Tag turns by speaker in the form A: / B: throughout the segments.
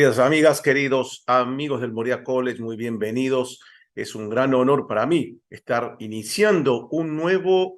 A: Queridas amigas, queridos amigos del Moriah College, muy bienvenidos. Es un gran honor para mí estar iniciando un nuevo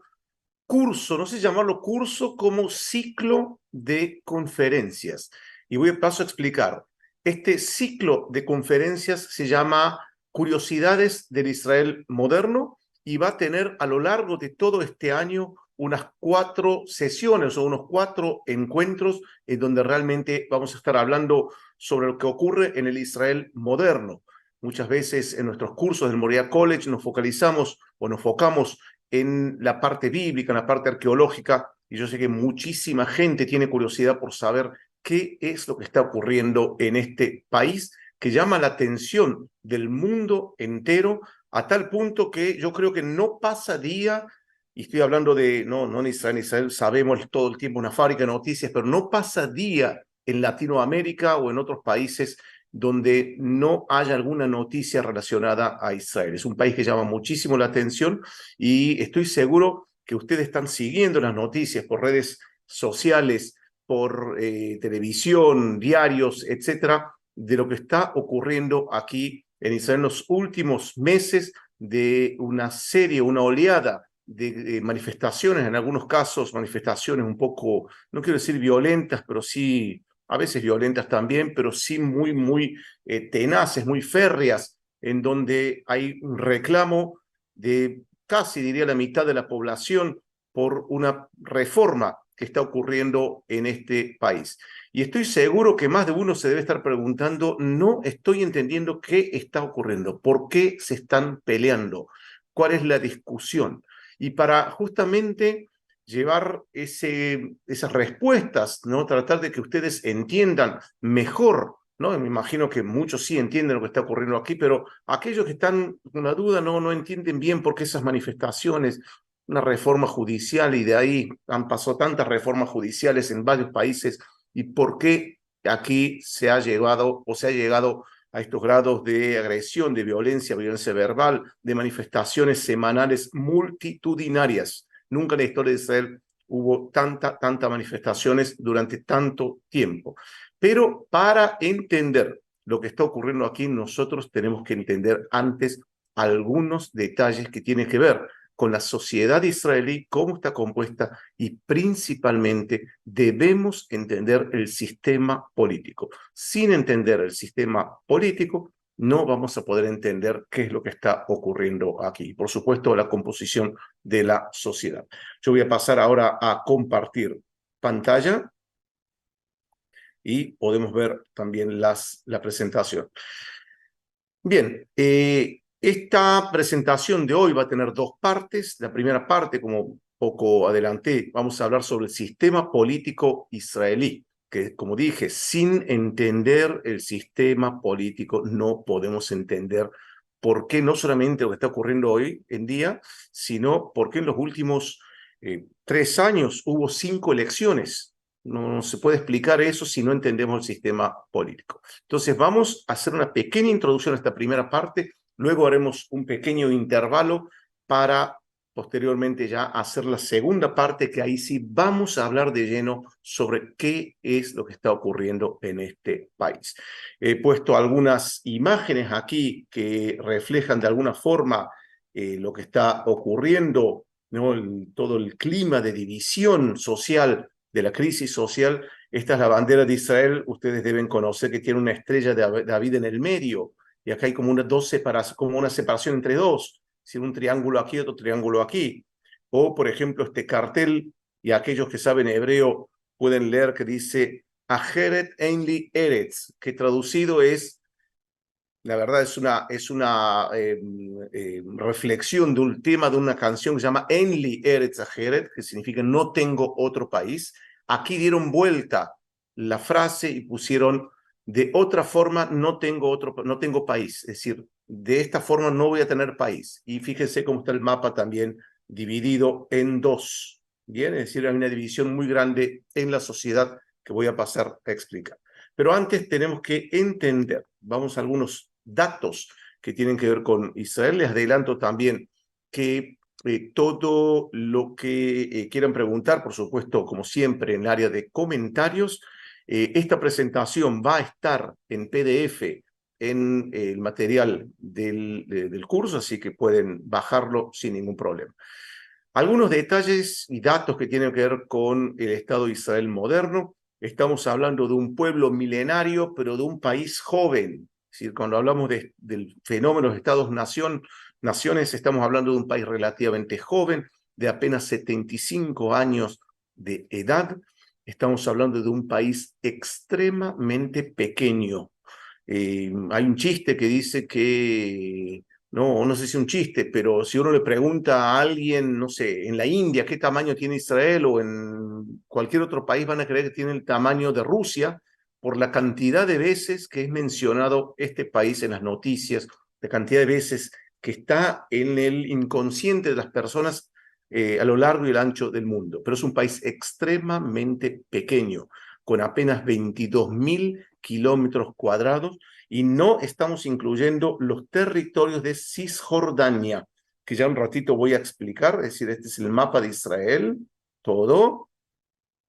A: curso, no sé llamarlo curso, como ciclo de conferencias. Y paso a explicar. Este ciclo de conferencias se llama Curiosidades del Israel Moderno y va a tener a lo largo de todo este año unas 4 sesiones o unos 4 encuentros en donde realmente vamos a estar hablando sobre lo que ocurre en el Israel moderno. Muchas veces en nuestros cursos del Moriah College nos focalizamos o nos focamos en la parte bíblica, en la parte arqueológica, y yo sé que muchísima gente tiene curiosidad por saber qué es lo que está ocurriendo en este país que llama la atención del mundo entero a tal punto que yo creo que no pasa día, y estoy hablando de, no en Israel sabemos todo el tiempo una fábrica de noticias, pero no pasa día en Latinoamérica o en otros países donde no haya alguna noticia relacionada a Israel. Es un país que llama muchísimo la atención y estoy seguro que ustedes están siguiendo las noticias por redes sociales, por televisión, diarios, etcétera, de lo que está ocurriendo aquí en Israel en los últimos meses, de una serie, una oleada de manifestaciones, en algunos casos manifestaciones un poco, no quiero decir violentas, pero sí, a veces violentas también, pero sí muy tenaces, muy férreas, en donde hay un reclamo de casi, diría, la mitad de la población por una reforma que está ocurriendo en este país. Y estoy seguro que más de uno se debe estar preguntando, no estoy entendiendo qué está ocurriendo, por qué se están peleando, cuál es la discusión. Y para justamente llevar esas respuestas, ¿no? Tratar de que ustedes entiendan mejor, ¿no? Me imagino que muchos sí entienden lo que está ocurriendo aquí, pero aquellos que están con la duda no entienden bien por qué esas manifestaciones, una reforma judicial, y de ahí han pasado tantas reformas judiciales en varios países, y por qué aquí se ha llegado a estos grados de agresión, de violencia, violencia verbal, de manifestaciones semanales multitudinarias. Nunca en la historia de Israel hubo tanta manifestaciones durante tanto tiempo. Pero para entender lo que está ocurriendo aquí, nosotros tenemos que entender antes algunos detalles que tienen que ver con la sociedad israelí, cómo está compuesta, y principalmente debemos entender el sistema político. Sin entender el sistema político, no vamos a poder entender qué es lo que está ocurriendo aquí. Por supuesto, la composición de la sociedad. Yo voy a pasar ahora a compartir pantalla y podemos ver también la presentación. Bien, esta presentación de hoy va a tener 2 partes. La primera parte, como poco adelanté, vamos a hablar sobre el sistema político israelí, que, como dije, sin entender el sistema político no podemos entender por qué no solamente lo que está ocurriendo hoy en día, sino por qué en los últimos 3 años hubo 5 elecciones. No se puede explicar eso si no entendemos el sistema político. Entonces vamos a hacer una pequeña introducción a esta primera parte, luego haremos un pequeño intervalo para posteriormente ya hacer la segunda parte, que ahí sí vamos a hablar de lleno sobre qué es lo que está ocurriendo en este país. He puesto algunas imágenes aquí que reflejan de alguna forma lo que está ocurriendo, ¿no? Todo el clima de división social, de la crisis social. Esta es la bandera de Israel. Ustedes deben conocer que tiene una estrella de David en el medio. Y acá hay como como una separación entre dos. Es decir, un triángulo aquí, otro triángulo aquí. O, por ejemplo, este cartel, y aquellos que saben hebreo pueden leer que dice Ajeret Einli Eretz, que traducido es, la verdad es una reflexión de un tema de una canción que se llama Enli Eretz Ajeret, que significa no tengo otro país. Aquí dieron vuelta la frase y pusieron de otra forma no tengo país, es decir, de esta forma no voy a tener país. Y fíjense cómo está el mapa también dividido en 2. Bien, es decir, hay una división muy grande en la sociedad que voy a pasar a explicar. Pero antes tenemos que entender, vamos a algunos datos que tienen que ver con Israel. Les adelanto también que todo lo que quieran preguntar, por supuesto, como siempre, en el área de comentarios, Esta presentación va a estar en PDF en el material del curso, así que pueden bajarlo sin ningún problema. Algunos detalles y datos que tienen que ver con el Estado de Israel moderno. Estamos hablando de un pueblo milenario, pero de un país joven. Es decir, cuando hablamos del fenómeno de naciones, estamos hablando de un país relativamente joven, de apenas 75 años de edad. Estamos hablando de un país extremadamente pequeño. Hay un chiste que dice que, no sé si un chiste, pero si uno le pregunta a alguien, no sé, en la India qué tamaño tiene Israel o en cualquier otro país, van a creer que tiene el tamaño de Rusia por la cantidad de veces que es mencionado este país en las noticias, la cantidad de veces que está en el inconsciente de las personas a lo largo y el ancho del mundo. Pero es un país extremadamente pequeño, con apenas 22.000 kilómetros cuadrados, y no estamos incluyendo los territorios de Cisjordania, que ya un ratito voy a explicar. Es decir, este es el mapa de Israel, todo,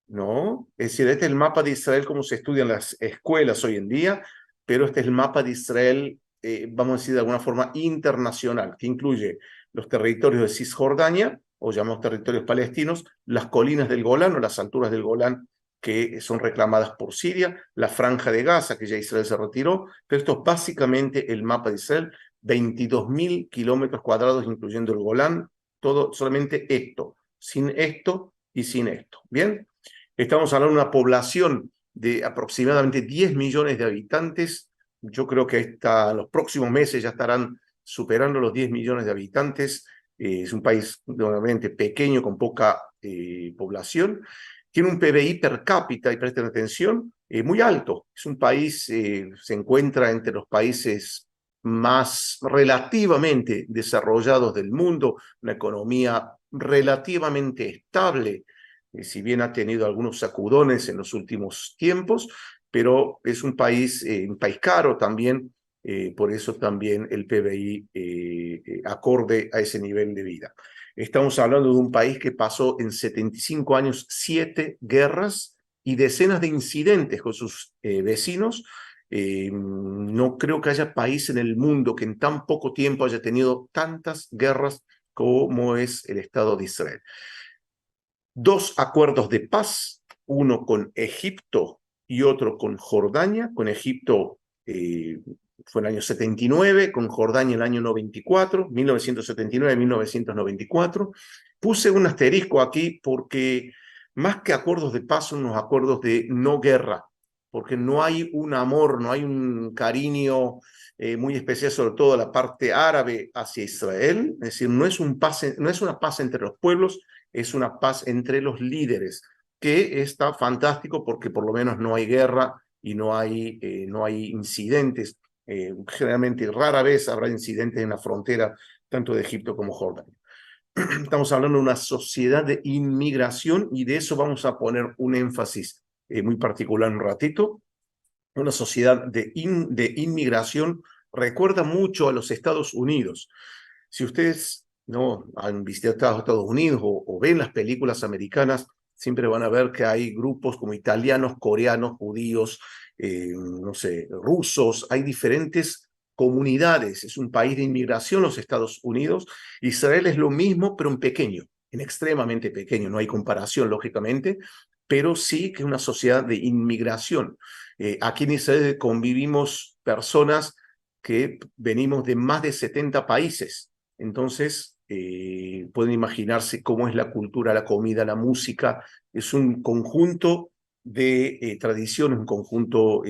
A: ¿no? Es decir, este es el mapa de Israel como se estudia en las escuelas hoy en día, pero este es el mapa de Israel, vamos a decir de alguna forma internacional, que incluye los territorios de Cisjordania, o llamamos territorios palestinos, las colinas del Golán o las alturas del Golán que son reclamadas por Siria, la franja de Gaza, que ya Israel se retiró, pero esto es básicamente el mapa de Israel, 22.000 kilómetros cuadrados, incluyendo el Golán, todo, solamente esto, sin esto y sin esto. ¿Bien? Estamos hablando de una población de aproximadamente 10 millones de habitantes. Yo creo que en los próximos meses ya estarán superando los 10 millones de habitantes. Es un país nuevamente pequeño, con poca población. Tiene un PBI per cápita, y presten atención, muy alto. Es un país, se encuentra entre los países más relativamente desarrollados del mundo, una economía relativamente estable, si bien ha tenido algunos sacudones en los últimos tiempos, pero es un país caro también, por eso también el PBI acorde a ese nivel de vida. Estamos hablando de un país que pasó en 75 años 7 guerras y decenas de incidentes con sus vecinos. No creo que haya país en el mundo que en tan poco tiempo haya tenido tantas guerras como es el Estado de Israel. 2 acuerdos de paz, uno con Egipto y otro con Jordania. Con Egipto fue en el año 79, con Jordania en el año 94, 1979-1994. Puse un asterisco aquí porque más que acuerdos de paz son unos acuerdos de no guerra, porque no hay un amor, no hay un cariño muy especial, sobre todo la parte árabe hacia Israel. Es decir, no es una paz entre los pueblos, es una paz entre los líderes, que está fantástico porque por lo menos no hay guerra y no hay incidentes. Generalmente, rara vez habrá incidentes en la frontera tanto de Egipto como Jordania. Estamos hablando de una sociedad de inmigración, y de eso vamos a poner un énfasis muy particular en un ratito. Una sociedad de inmigración recuerda mucho a los Estados Unidos. Si ustedes no han visitado Estados Unidos o ven las películas americanas, siempre van a ver que hay grupos como italianos, coreanos, judíos, no sé, rusos. Hay diferentes comunidades. Es un país de inmigración los Estados Unidos. Israel es lo mismo, pero en pequeño, en extremadamente pequeño. No hay comparación, lógicamente, pero sí que es una sociedad de inmigración. Aquí en Israel convivimos personas que venimos de más de 70 países. Entonces, pueden imaginarse cómo es la cultura, la comida, la música. Es un conjunto de tradiciones, un conjunto,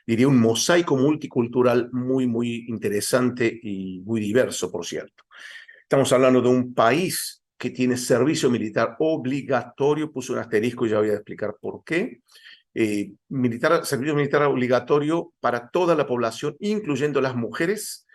A: diría un mosaico multicultural muy, muy interesante y muy diverso, por cierto. Estamos hablando de un país que tiene servicio militar obligatorio. Puse un asterisco y ya voy a explicar por qué. Servicio militar obligatorio para toda la población, incluyendo las mujeres.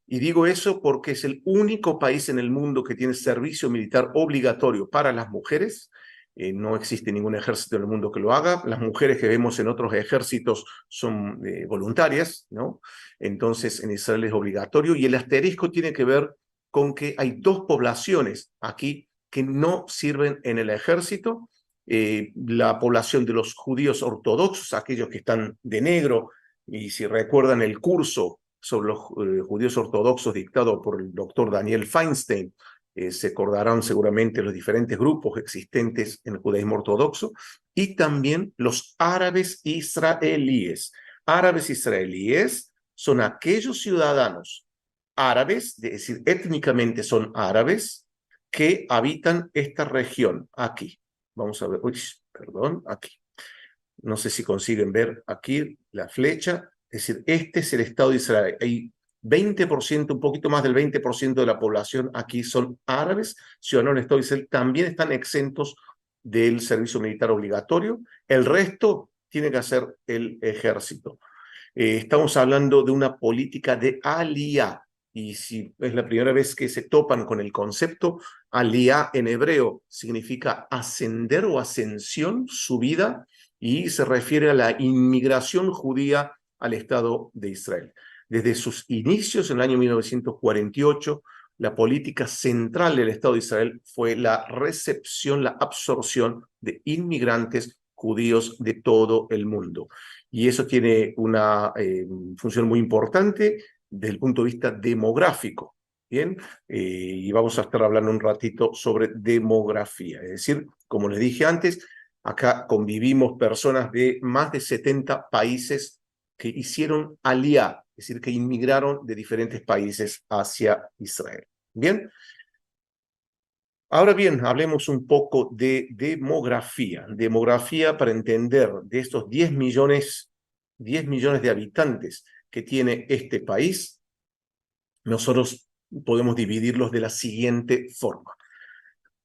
A: Y digo eso porque es el único país en el mundo que tiene servicio militar obligatorio para las mujeres. No existe ningún ejército en el mundo que lo haga. Las mujeres que vemos en otros ejércitos son voluntarias, ¿no? Entonces en Israel es obligatorio. Y el asterisco tiene que ver con que hay 2 poblaciones aquí que no sirven en el ejército, la población de los judíos ortodoxos, aquellos que están de negro, y si recuerdan el curso sobre los judíos ortodoxos dictado por el doctor Daniel Feinstein, se acordarán seguramente los diferentes grupos existentes en el judaísmo ortodoxo, y también los árabes israelíes. Árabes israelíes son aquellos ciudadanos árabes, es decir, étnicamente son árabes, que habitan esta región, aquí. Vamos a ver, uy, perdón, aquí. No sé si consiguen ver aquí la flecha. Es decir, este es el Estado de Israel. Hay 20%, un poquito más del 20% de la población aquí son árabes, ciudadanos del Estado de Israel. También están exentos del servicio militar obligatorio. El resto tiene que hacer el ejército. Estamos hablando de una política de aliyá. Y si es la primera vez que se topan con el concepto, aliyá en hebreo significa ascender o ascensión, subida, y se refiere a la inmigración judía al Estado de Israel. Desde sus inicios en el año 1948, la política central del Estado de Israel fue la recepción, la absorción de inmigrantes judíos de todo el mundo. Y eso tiene una función muy importante desde el punto de vista demográfico. Bien, y vamos a estar hablando un ratito sobre demografía. Es decir, como les dije antes, acá convivimos personas de más de 70 países que hicieron aliyá, es decir, que inmigraron de diferentes países hacia Israel. Bien. Ahora bien, hablemos un poco de demografía. Demografía para entender de estos 10 millones de habitantes que tiene este país, nosotros podemos dividirlos de la siguiente forma.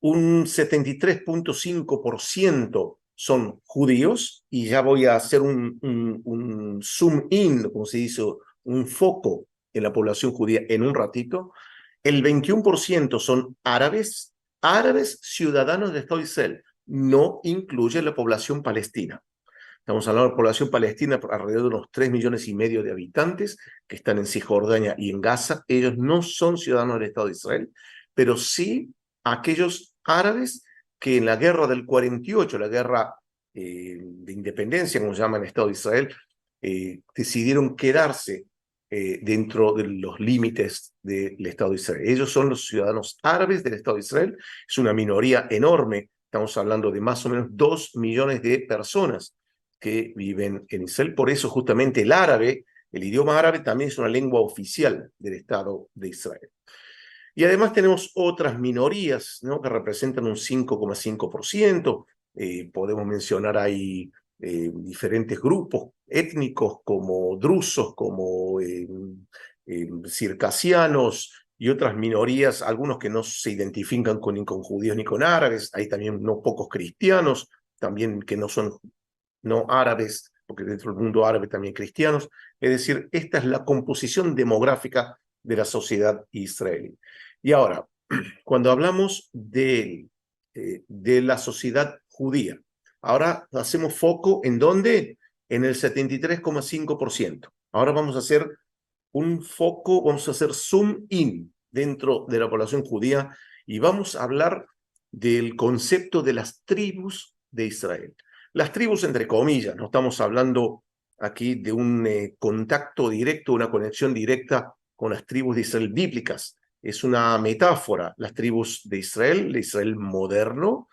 A: Un 73.5% son judíos, y ya voy a hacer un zoom in, como se dice, un foco en la población judía en un ratito. El 21% son árabes, árabes ciudadanos del Estado de Israel, no incluye la población palestina. Estamos hablando de la población palestina por alrededor de unos 3,5 millones de habitantes que están en Cisjordania y en Gaza. Ellos no son ciudadanos del Estado de Israel, pero sí aquellos árabes que en la guerra del 48, la guerra de independencia, como se llama en el Estado de Israel, decidieron quedarse dentro de los límites del Estado de Israel. Ellos son los ciudadanos árabes del Estado de Israel. Es una minoría enorme. Estamos hablando de más o menos 2 millones de personas que viven en Israel. Por eso justamente el árabe, el idioma árabe también es una lengua oficial del Estado de Israel. Y además tenemos otras minorías, ¿no?, que representan un 5,5%. Podemos mencionar ahí diferentes grupos étnicos como drusos, como circasianos y otras minorías, algunos que no se identifican ni con judíos ni con árabes. Hay también no pocos cristianos, también que no son no árabes, porque dentro del mundo árabe también cristianos. Es decir, esta es la composición demográfica de la sociedad israelí. Y ahora, cuando hablamos de la sociedad judía, ahora hacemos foco en dónde, en el 73,5%. Ahora vamos a hacer un foco, vamos a hacer zoom in dentro de la población judía y vamos a hablar del concepto de las tribus de Israel. Las tribus entre comillas, no estamos hablando aquí de un contacto directo, una conexión directa con las tribus de Israel bíblicas. Es una metáfora, las tribus de Israel moderno,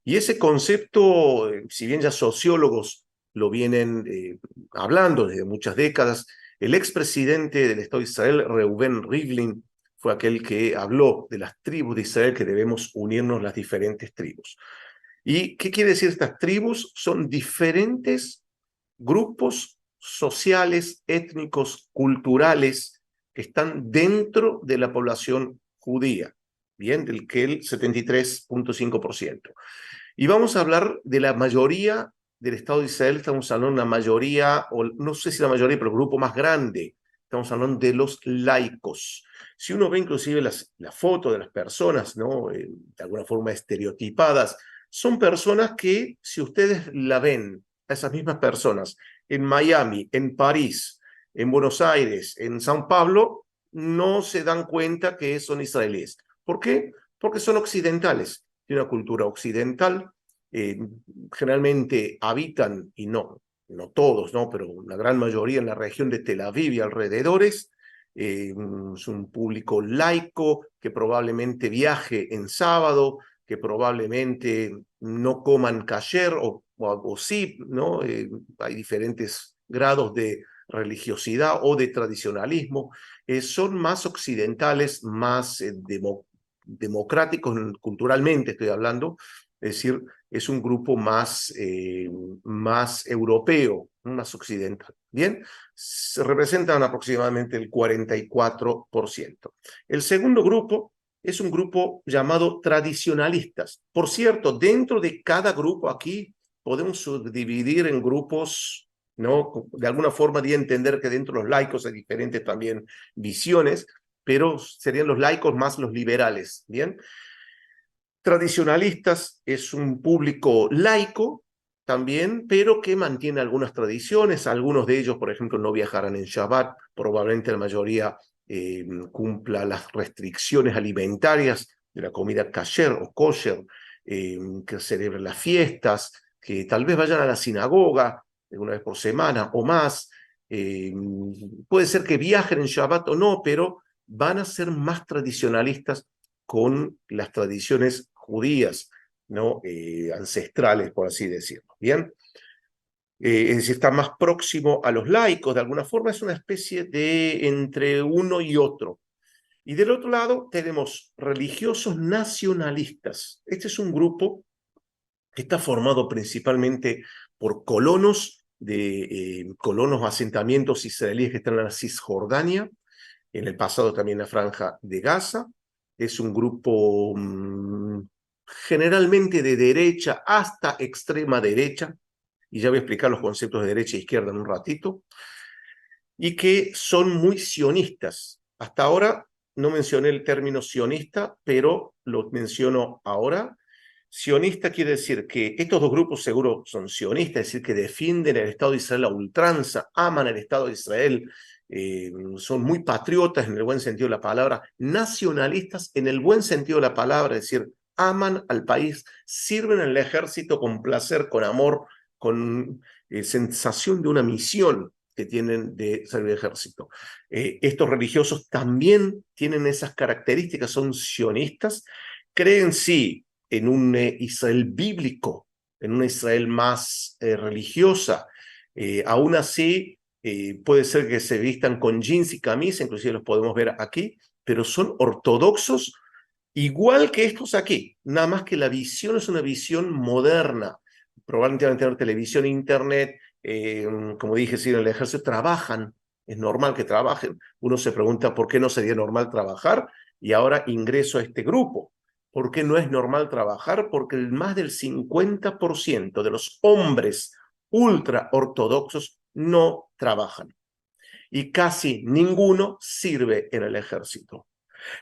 A: y ese concepto, si bien ya sociólogos lo vienen hablando desde muchas décadas, el expresidente del Estado de Israel, Reuven Rivlin, fue aquel que habló de las tribus de Israel, que debemos unirnos las diferentes tribus. ¿Y qué quiere decir estas tribus? Son diferentes grupos sociales, étnicos, culturales, que están dentro de la población judía, bien, del que el 73,5%. Y vamos a hablar de la mayoría del Estado de Israel. Estamos hablando de una mayoría, o no sé si la mayoría, pero el grupo más grande. Estamos hablando de los laicos. Si uno ve inclusive la foto de las personas, ¿no?, de alguna forma estereotipadas, son personas que, si ustedes la ven, a esas mismas personas, en Miami, en París, en Buenos Aires, en San Pablo, no se dan cuenta que son israelíes. ¿Por qué? Porque son occidentales, de una cultura occidental, eh, generalmente habitan, y no todos, ¿no? Pero la gran mayoría en la región de Tel Aviv y alrededores. Es un público laico que probablemente viaje en sábado, que probablemente no coman kasher o sí, ¿no? Hay diferentes grados de religiosidad o de tradicionalismo. Son más occidentales, más democráticos culturalmente, estoy hablando, es decir, es un grupo más europeo, más occidental. Bien, se representan aproximadamente el 44%. El segundo grupo es un grupo llamado tradicionalistas. Por cierto, dentro de cada grupo aquí podemos subdividir en grupos, ¿no? De alguna forma de entender que dentro de los laicos hay diferentes también visiones, pero serían los laicos más los liberales, ¿bien? Tradicionalistas es un público laico también, pero que mantiene algunas tradiciones. Algunos de ellos, por ejemplo, no viajarán en Shabbat. Probablemente la mayoría cumpla las restricciones alimentarias de la comida kasher o kosher, que celebren las fiestas, que tal vez vayan a la sinagoga una vez por semana o más. Puede ser que viajen en Shabbat o no, pero van a ser más tradicionalistas con las tradiciones judías, ¿no? Ancestrales, por así decirlo. Bien, es decir, está más próximo a los laicos, de alguna forma es una especie de entre uno y otro. Y del otro lado tenemos religiosos nacionalistas. Este es un grupo que está formado principalmente por colonos asentamientos israelíes que están en la Cisjordania, en el pasado también la Franja de Gaza. Es un grupo generalmente de derecha hasta extrema derecha, y ya voy a explicar los conceptos de derecha e izquierda en un ratito, y que son muy sionistas. Hasta ahora no mencioné el término sionista, pero lo menciono ahora. Sionista quiere decir que estos dos grupos seguro son sionistas, es decir, que defienden el Estado de Israel a ultranza, aman el Estado de Israel, son muy patriotas en el buen sentido de la palabra, nacionalistas en el buen sentido de la palabra, es decir, aman al país, sirven en el ejército con placer, con amor, con sensación de una misión que tienen de servir ejército. Estos religiosos también tienen esas características, son sionistas, creen sí en un Israel bíblico, en una Israel más religiosa. Aún así, puede ser que se vistan con jeans y camisa, inclusive los podemos ver aquí, pero son ortodoxos igual que estos aquí, nada más que la visión es una visión moderna. Probablemente van a tener televisión e internet, como dije, si en el ejército trabajan, es normal que trabajen. Uno se pregunta por qué no sería normal trabajar y ahora ingreso a este grupo. ¿Por qué no es normal trabajar? Porque más del 50% de los hombres ultra ortodoxos no trabajan y casi ninguno sirve en el ejército.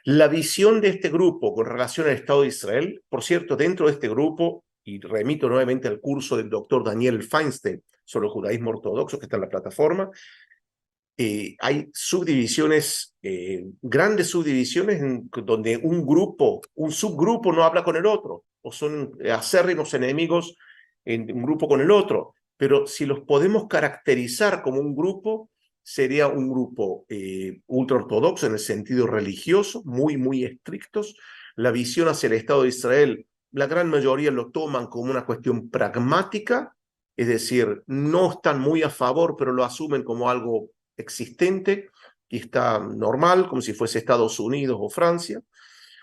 A: La visión de este grupo con relación al Estado de Israel, por cierto, dentro de este grupo, y remito nuevamente al curso del doctor Daniel Feinstein sobre el judaísmo ortodoxo que está en la plataforma, hay subdivisiones, grandes subdivisiones donde un subgrupo no habla con el otro, o son acérrimos enemigos en un grupo con el otro, pero si los podemos caracterizar como un grupo, sería un grupo ultraortodoxo en el sentido religioso, muy estrictos. La visión hacia el Estado de Israel, la gran mayoría lo toman como una cuestión pragmática, es decir, no están muy a favor, pero lo asumen como algo existente y está normal, como si fuese Estados Unidos o Francia.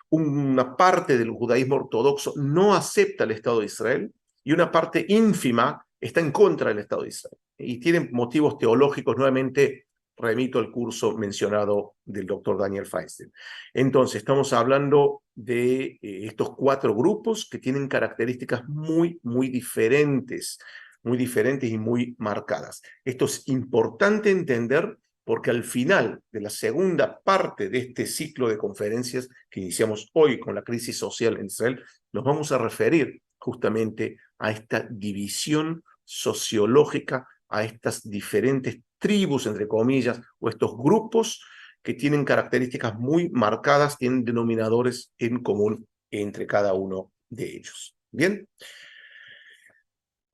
A: Una parte del judaísmo ortodoxo no acepta el Estado de Israel y una parte ínfima está en contra del Estado de Israel. Y tienen motivos teológicos, nuevamente remito al curso mencionado del doctor Daniel Feinstein. Entonces, estamos hablando de estos cuatro grupos que tienen características muy diferentes y muy marcadas. Esto es importante entender porque al final de la segunda parte de este ciclo de conferencias que iniciamos hoy con la crisis social en Israel, nos vamos a referir justamente a esta división sociológica, a estas diferentes tribus, entre comillas, o estos grupos que tienen características muy marcadas, tienen denominadores en común entre cada uno de ellos. Bien.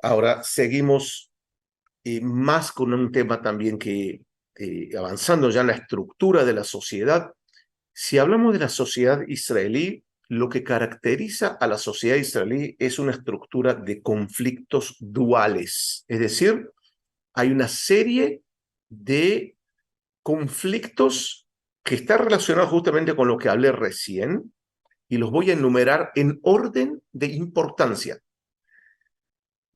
A: Ahora seguimos más con un tema también que, avanzando ya en la estructura de la sociedad, si hablamos de la sociedad israelí, lo que caracteriza a la sociedad israelí es una estructura de conflictos duales, es decir, hay una serie de conflictos que están relacionados justamente con lo que hablé recién, y los voy a enumerar en orden de importancia.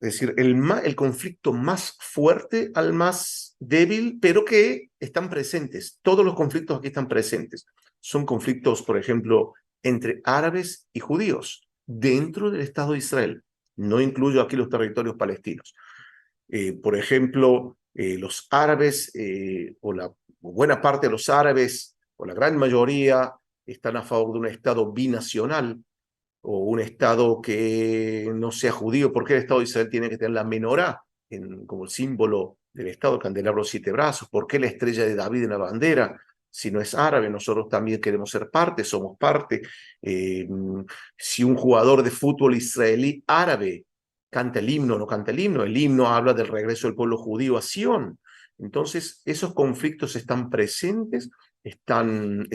A: Es decir, el conflicto más fuerte al más débil, pero que están presentes. Todos los conflictos aquí están presentes. Son conflictos, por ejemplo, entre árabes y judíos dentro del Estado de Israel. No incluyo aquí los territorios palestinos. Por ejemplo, los árabes, o buena parte de los árabes, o la gran mayoría, están a favor de un Estado binacional, o un Estado que no sea judío. ¿Por qué el Estado de Israel tiene que tener la menorá como el símbolo del Estado, el candelabro de 7 brazos? ¿Por qué la estrella de David en la bandera? Si no es árabe, nosotros también queremos ser parte, somos parte. Eh, si un jugador de fútbol israelí árabe canta el himno o no canta el himno habla del regreso del pueblo judío a Sión. Entonces, esos conflictos están presentes, están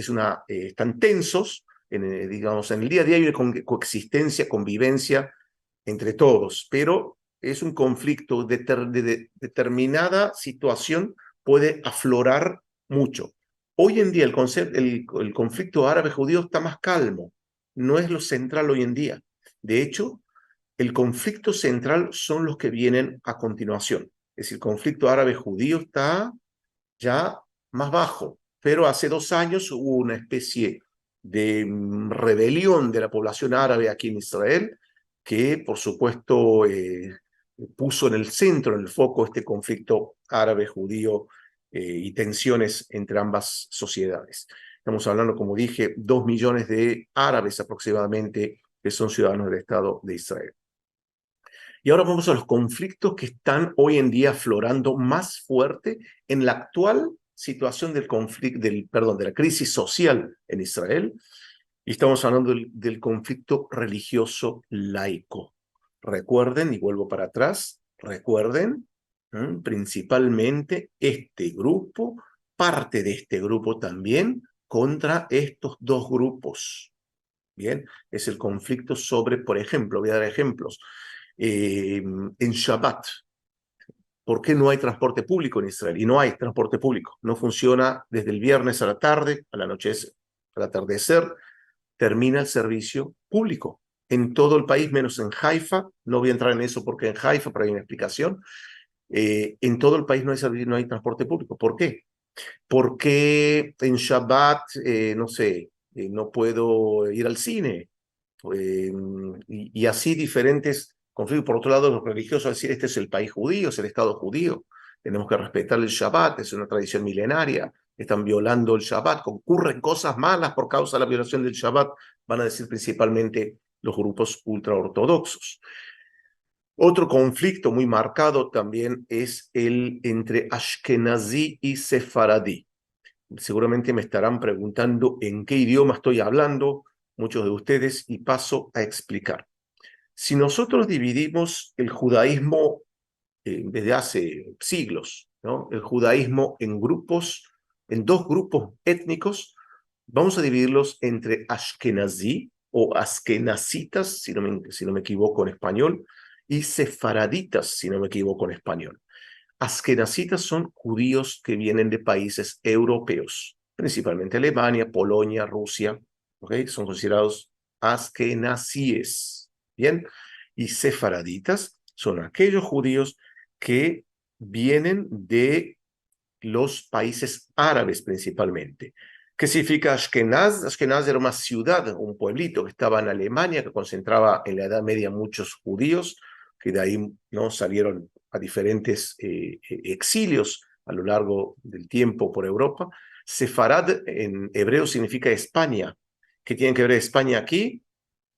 A: tensos, digamos, en el día a día hay una coexistencia, convivencia entre todos, pero es un conflicto de determinada situación, puede aflorar mucho. Hoy en día el conflicto árabe-judío está más calmo, no es lo central hoy en día. De hecho, el conflicto central son los que vienen a continuación. Es decir, el conflicto árabe-judío está ya más bajo, pero hace 2 años hubo una especie de rebelión de la población árabe aquí en Israel que, por supuesto, puso en el centro, en el foco, este conflicto árabe-judío y tensiones entre ambas sociedades. Estamos hablando, como dije, 2 millones de árabes aproximadamente que son ciudadanos del Estado de Israel. Y ahora vamos a los conflictos que están hoy en día aflorando más fuerte en la actual situación del conflicto, de la crisis social en Israel. Y estamos hablando del conflicto religioso laico. Recuerden, y vuelvo para atrás, recuerden, principalmente este grupo, parte de este grupo también, contra estos dos grupos. Bien, es el conflicto sobre, por ejemplo, voy a dar ejemplos, en Shabbat. ¿Por qué no hay transporte público en Israel? Y no hay transporte público. No funciona desde el viernes a la tarde, a la noche, al atardecer, termina el servicio público. En todo el país, menos en Haifa. No voy a entrar en eso porque en Haifa, pero hay una explicación. En todo el país no hay transporte público. ¿Por qué? Porque en Shabbat, no sé, no puedo ir al cine, y así diferentes conflictos. Por otro lado, los religiosos decir, este es el país judío, es el Estado judío, tenemos que respetar el Shabbat, es una tradición milenaria, están violando el Shabbat, concurren cosas malas por causa de la violación del Shabbat, van a decir principalmente los grupos ultraortodoxos. Otro conflicto muy marcado también es el entre Ashkenazí y Sefaradí. Seguramente me estarán preguntando en qué idioma estoy hablando, muchos de ustedes, y paso a explicar. Si nosotros dividimos el judaísmo desde hace siglos, ¿no? El judaísmo en grupos, en dos grupos étnicos, vamos a dividirlos entre Ashkenazí o Askenazitas, si no me equivoco en español, y Sefaraditas, si no me equivoco en español. Askenazitas son judíos que vienen de países europeos, principalmente Alemania, Polonia, Rusia, ¿okay? Son considerados askenazíes, ¿bien? Y sefaraditas son aquellos judíos que vienen de los países árabes principalmente. ¿Qué significa Ashkenaz? Ashkenaz era una ciudad, un pueblito que estaba en Alemania, que concentraba en la Edad Media muchos judíos, que de ahí no salieron a diferentes exilios a lo largo del tiempo por Europa. Sefarad en hebreo significa España. ¿Qué tiene que ver España aquí?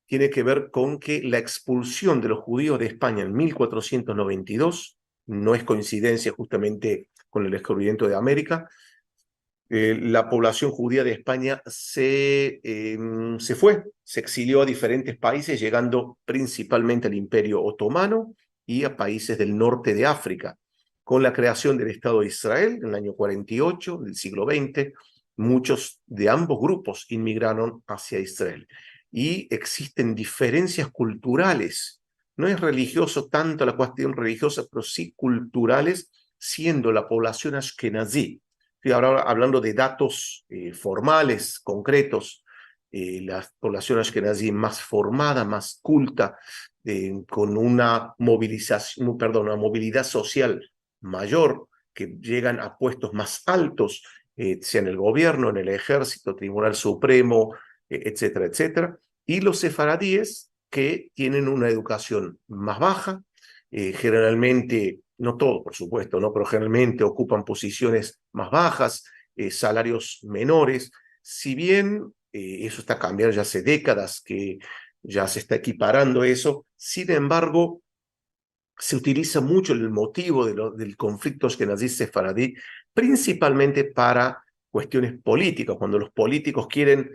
A: Tiene que ver con que la expulsión de los judíos de España en 1492 no es coincidencia justamente con el descubrimiento de América. La población judía de España se fue, se exilió a diferentes países, llegando principalmente al Imperio Otomano, y a países del norte de África. Con la creación del Estado de Israel en el año 48 del siglo XX, muchos de ambos grupos inmigraron hacia Israel. Y existen diferencias culturales. No es religioso tanto la cuestión religiosa, pero sí culturales, siendo la población ashkenazí. Estoy ahora hablando de datos formales, concretos. La población ashkenazí más formada, más culta, con una movilización, perdón, una movilidad social mayor, que llegan a puestos más altos, sea en el gobierno, en el ejército, Tribunal Supremo, etcétera, etcétera. Y los sefaradíes, que tienen una educación más baja, generalmente, no todo, por supuesto, ¿no? Pero generalmente ocupan posiciones más bajas, salarios menores. Si bien eso está cambiando ya hace décadas que ya se está equiparando eso, sin embargo, se utiliza mucho el motivo del conflicto ashkenazí-sefaradí, principalmente para cuestiones políticas, cuando los políticos quieren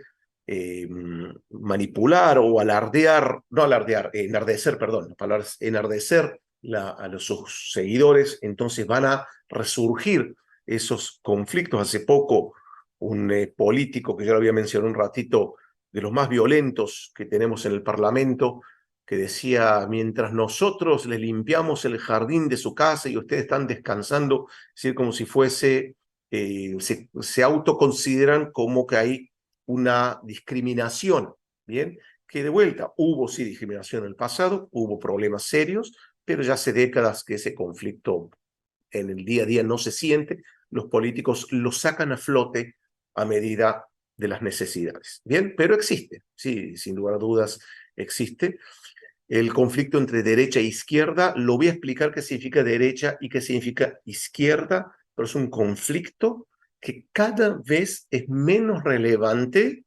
A: manipular o alardear, no alardear, enardecer, perdón, la palabra es enardecer a sus seguidores, entonces van a resurgir esos conflictos. Hace poco, un político que yo lo había mencionado un ratito, de los más violentos que tenemos en el Parlamento, que decía: mientras nosotros le limpiamos el jardín de su casa y ustedes están descansando, es decir, como si fuese, se autoconsideran como que hay una discriminación, ¿bien? Que de vuelta, hubo sí discriminación en el pasado, hubo problemas serios, pero ya hace décadas que ese conflicto en el día a día no se siente, los políticos lo sacan a flote a medida de las necesidades, ¿bien? Pero existe, sí, sin lugar a dudas existe el conflicto entre derecha e izquierda. Lo voy a explicar qué significa derecha y qué significa izquierda, pero es un conflicto que cada vez es menos relevante,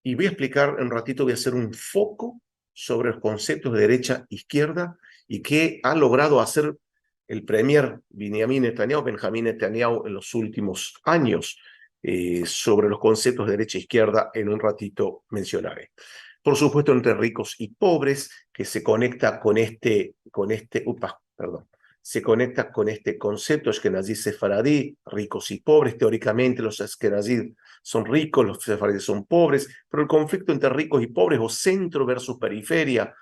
A: y voy a explicar en un ratito, voy a hacer un foco sobre los conceptos de derecha e izquierda y qué ha logrado hacer el premier Benjamín Netanyahu en los últimos años sobre los conceptos de derecha e izquierda. En un ratito mencionaré. Por supuesto, entre ricos y pobres, que se conecta se conecta con este concepto ashkenazí sefaradí, ricos y pobres. Teóricamente los ashkenazí son ricos, los sefaradíes son pobres, pero el conflicto entre ricos y pobres, o centro versus periferia,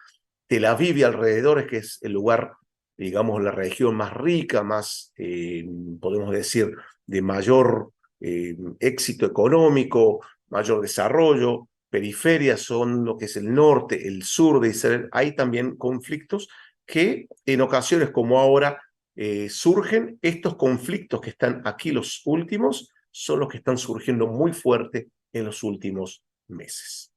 A: Tel Aviv y alrededores, que es el lugar, digamos, la región más rica, más, podemos decir, de mayor éxito económico, mayor desarrollo. Periferias son lo que es el norte, el sur de Israel. Hay también conflictos que en ocasiones como ahora surgen. Estos conflictos que están aquí, los últimos, son los que están surgiendo muy fuerte en los últimos meses.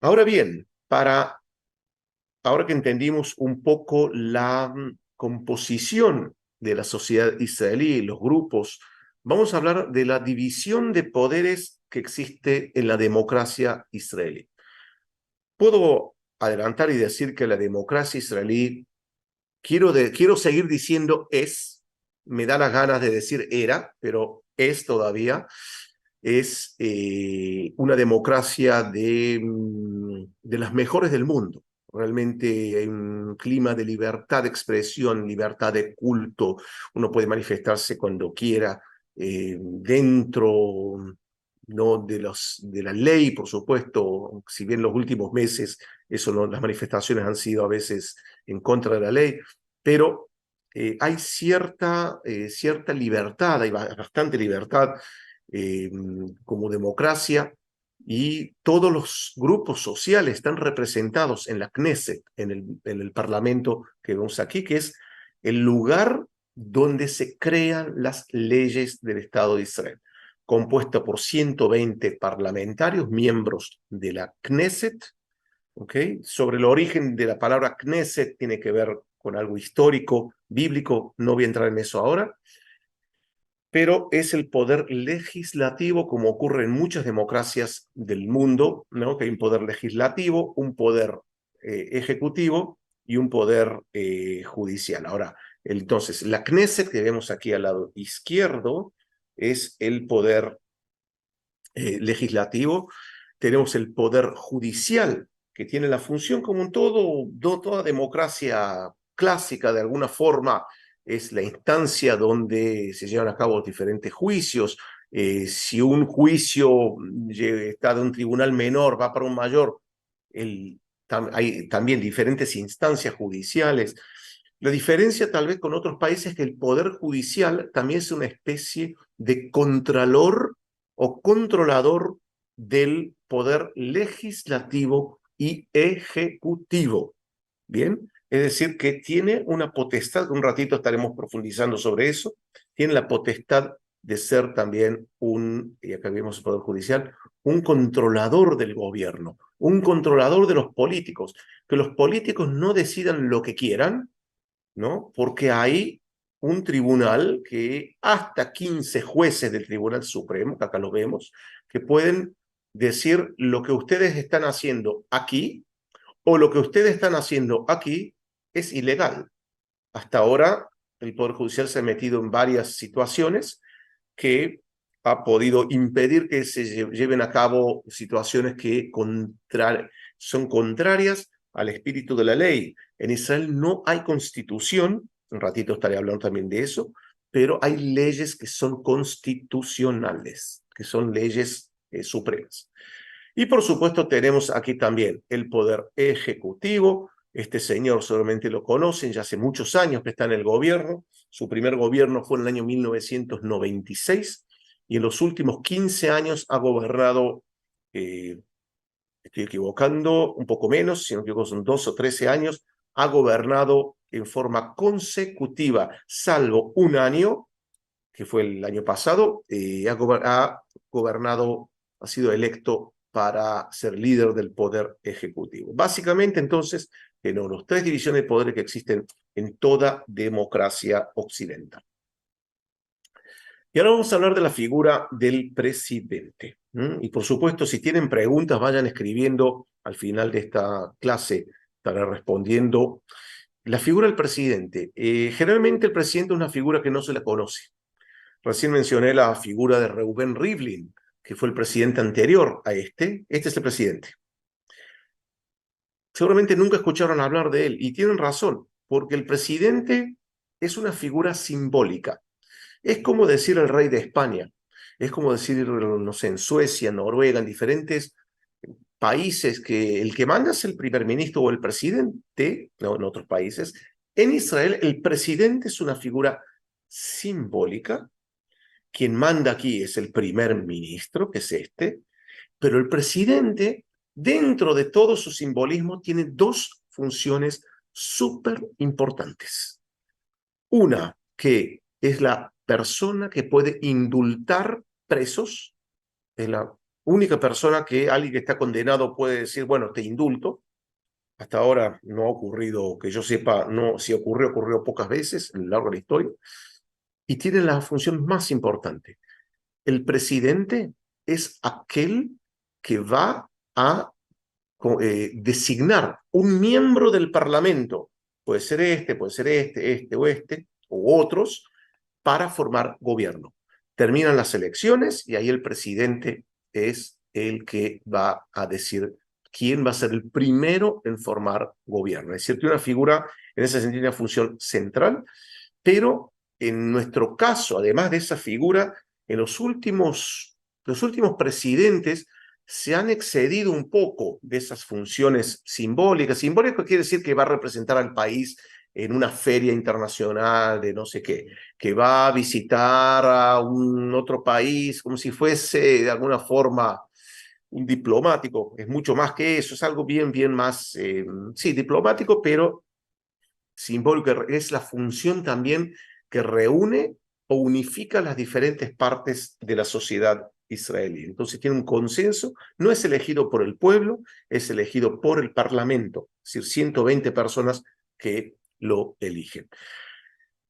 A: Ahora bien, ahora que entendimos un poco la composición de la sociedad israelí, los grupos, vamos a hablar de la división de poderes que existe en la democracia israelí. Puedo adelantar y decir que la democracia israelí, quiero seguir diciendo me da las ganas de decir era, pero es todavía, es una democracia de las mejores del mundo. Realmente hay un clima de libertad de expresión, libertad de culto. Uno puede manifestarse cuando quiera, dentro, no de la ley, por supuesto. Si bien los últimos meses eso no, las manifestaciones han sido a veces en contra de la ley, pero hay cierta libertad, hay bastante libertad como democracia, y todos los grupos sociales están representados en la Knesset, en el Parlamento que vemos aquí, que es el lugar donde se crean las leyes del Estado de Israel, compuesta por 120 parlamentarios, miembros de la Knesset. ¿Okay? Sobre el origen de la palabra Knesset, tiene que ver con algo histórico, bíblico, no voy a entrar en eso ahora, pero es el poder legislativo, como ocurre en muchas democracias del mundo, ¿no? Que hay un poder legislativo, un poder ejecutivo y un poder judicial. Ahora, entonces, la Knesset, que vemos aquí al lado izquierdo, es el poder legislativo. Tenemos el poder judicial, que tiene la función como un todo, toda democracia clásica de alguna forma, es la instancia donde se llevan a cabo diferentes juicios. Si un juicio está de un tribunal menor, va para un mayor, hay también diferentes instancias judiciales. La diferencia tal vez con otros países es que el poder judicial también es una especie de contralor o controlador del poder legislativo y ejecutivo. ¿Bien? Es decir, que tiene una potestad, un ratito estaremos profundizando sobre eso, tiene la potestad de ser también y acá vemos el Poder Judicial, un controlador del gobierno, un controlador de los políticos, que los políticos no decidan lo que quieran, ¿no? Porque hay un tribunal que hasta 15 jueces del Tribunal Supremo, que acá lo vemos, que pueden decir lo que ustedes están haciendo aquí o lo que ustedes están haciendo aquí es ilegal. Hasta ahora, el Poder Judicial se ha metido en varias situaciones que ha podido impedir que se lleven a cabo situaciones que son contrarias al espíritu de la ley. En Israel no hay constitución, un ratito estaré hablando también de eso, pero hay leyes que son constitucionales, que son leyes supremas. Y por supuesto tenemos aquí también el poder ejecutivo. Este señor seguramente lo conocen, ya hace muchos años que está en el gobierno. Su primer gobierno fue en el año 1996 y en los últimos 15 años ha gobernado, estoy equivocando, un poco menos, si no me equivoco son 12 o 13 años, ha gobernado en forma consecutiva, salvo un año, que fue el año pasado, ha gobernado, ha sido electo para ser líder del poder ejecutivo. Básicamente, entonces, tenemos las tres divisiones de poder que existen en toda democracia occidental. Y ahora vamos a hablar de la figura del presidente. Y por supuesto, si tienen preguntas, vayan escribiendo al final de esta clase, estaré respondiendo. La figura del presidente. Generalmente el presidente es una figura que no se la conoce. Recién mencioné la figura de Reuven Rivlin, que fue el presidente anterior a este. Este es el presidente. Seguramente nunca escucharon hablar de él, y tienen razón, porque el presidente es una figura simbólica. Es como decir el rey de España, es como decir, no sé, en Suecia, Noruega, en diferentes países que el que manda es el primer ministro o el presidente, no, en otros países. En Israel, el presidente es una figura simbólica. Quien manda aquí es el primer ministro, que es este, pero el presidente, dentro de todo su simbolismo, tiene dos funciones súper importantes. Una, que es la persona que puede indultar presos, es la única persona que alguien que está condenado puede decir, bueno, te indulto. Hasta ahora no ha ocurrido, que yo sepa, no, si ocurrió, ocurrió pocas veces en lo largo de la historia. Y tiene la función más importante. El presidente es aquel que va a designar un miembro del Parlamento, puede ser este o otros, para formar gobierno. Terminan las elecciones y ahí el presidente es el que va a decir quién va a ser el primero en formar gobierno. Es decir, tiene una figura, en ese sentido, una función central, pero en nuestro caso, además de esa figura, en los últimos presidentes se han excedido un poco de esas funciones simbólicas. Simbólico quiere decir que va a representar al país en una feria internacional de no sé qué, que va a visitar a un otro país como si fuese de alguna forma un diplomático. Es mucho más que eso, es algo bien más, sí, diplomático, pero simbólico. Es la función también que reúne o unifica las diferentes partes de la sociedad israelí. Entonces tiene un consenso, no es elegido por el pueblo, es elegido por el parlamento, es decir, 120 personas que lo eligen.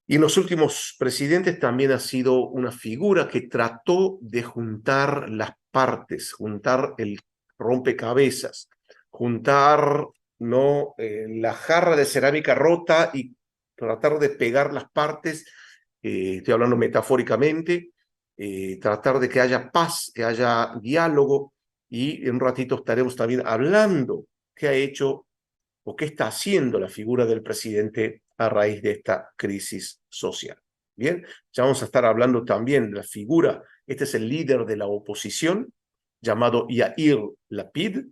A: Y en los últimos presidentes también ha sido una figura que trató de juntar las partes, juntar el rompecabezas, juntar ¿no? La jarra de cerámica rota y tratar de pegar las partes, estoy hablando metafóricamente, tratar de que haya paz, que haya diálogo, y en un ratito estaremos también hablando qué ha hecho o qué está haciendo la figura del presidente a raíz de esta crisis social. Bien, ya vamos a estar hablando también de la figura, este es el líder de la oposición, llamado Yair Lapid.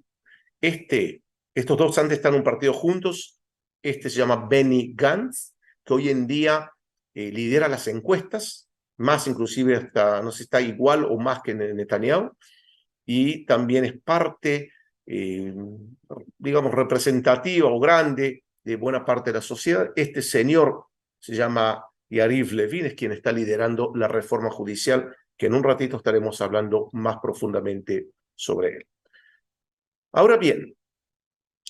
A: Estos dos antes están en un partido juntos, este se llama Benny Gantz, que hoy en día lidera las encuestas, más inclusive hasta, no sé si está igual o más que Netanyahu, y también es parte, digamos, representativa o grande de buena parte de la sociedad. Este señor se llama Yariv Levin, es quien está liderando la reforma judicial, que en un ratito estaremos hablando más profundamente sobre él. Ahora bien,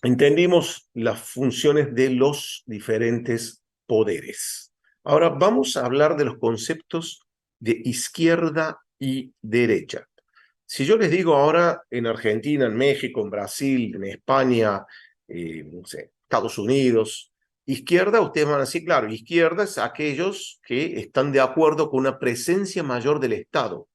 A: entendimos las funciones de los diferentes poderes. Ahora vamos a hablar de los conceptos de izquierda y derecha. Si yo les digo ahora en Argentina, en México, en Brasil, en España, no sé, Estados Unidos, izquierda, ustedes van a decir, claro, izquierda es aquellos que están de acuerdo con una presencia mayor del Estado.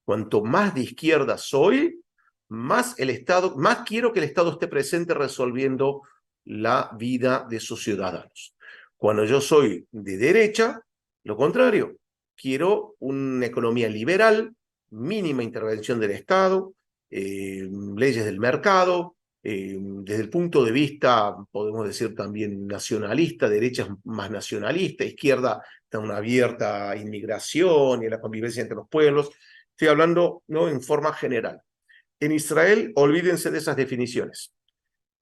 A: Cuanto más de izquierda soy, más el Estado, más quiero que el Estado esté presente resolviendo la vida de sus ciudadanos. Cuando yo soy de derecha, lo contrario, quiero una economía liberal, mínima intervención del Estado, leyes del mercado, desde el punto de vista, podemos decir también nacionalista, derecha es más nacionalista, izquierda está una abierta inmigración y la convivencia entre los pueblos. Estoy hablando, ¿no?, en forma general. En Israel, olvídense de esas definiciones.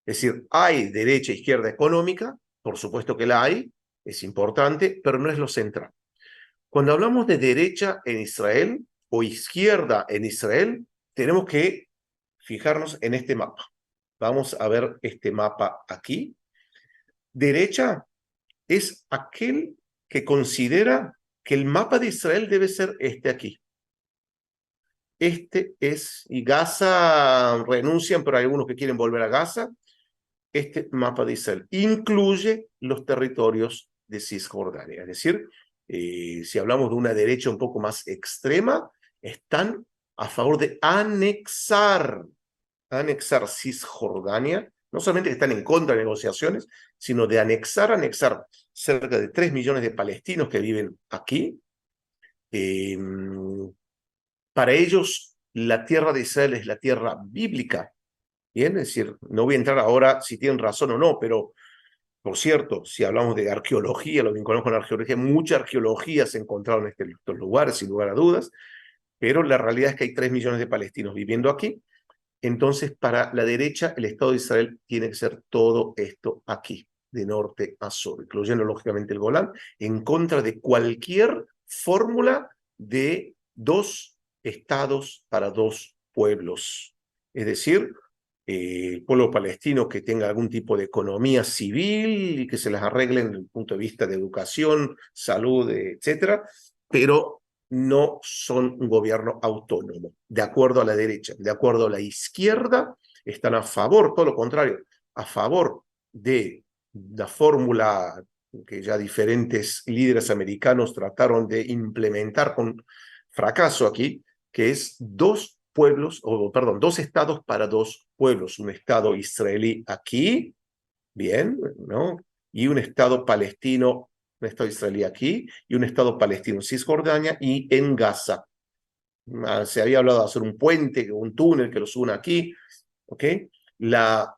A: Es decir, hay derecha e izquierda económica, por supuesto que la hay, es importante, pero no es lo central. Cuando hablamos de derecha en Israel o izquierda en Israel, tenemos que fijarnos en este mapa. Vamos a ver este mapa aquí. Derecha es aquel que considera que el mapa de Israel debe ser este aquí. Este es, y Gaza renuncian, pero hay algunos que quieren volver a Gaza. Este mapa de Israel incluye los territorios de Cisjordania. Es decir, si hablamos de una derecha un poco más extrema, están a favor de anexar Cisjordania. No solamente están en contra de negociaciones, sino de anexar cerca de 3 millones de palestinos que viven aquí. Para ellos, la tierra de Israel es la tierra bíblica. Bien, es decir, no voy a entrar ahora si tienen razón o no, pero por cierto, si hablamos de arqueología, lo vinculamos con la arqueología, mucha arqueología se ha encontrado en estos lugares, sin lugar a dudas, pero la realidad es que hay 3 millones de palestinos viviendo aquí. Entonces, para la derecha, el Estado de Israel tiene que ser todo esto aquí, de norte a sur, incluyendo lógicamente el Golán, en contra de cualquier fórmula de 2 estados para 2 pueblos. Es decir, el pueblo palestino que tenga algún tipo de economía civil y que se las arreglen desde el punto de vista de educación, salud, etcétera, pero no son un gobierno autónomo, de acuerdo a la derecha. De acuerdo a la izquierda, están a favor, todo lo contrario, a favor de la fórmula que ya diferentes líderes americanos trataron de implementar con fracaso aquí, que es 2 pueblos, o perdón, 2 estados para 2 pueblos, un estado israelí aquí, bien, ¿no? Y un estado palestino, un estado israelí aquí, y un estado palestino en Cisjordania y en Gaza. Se había hablado de hacer un puente, un túnel que los una aquí, ¿ok? La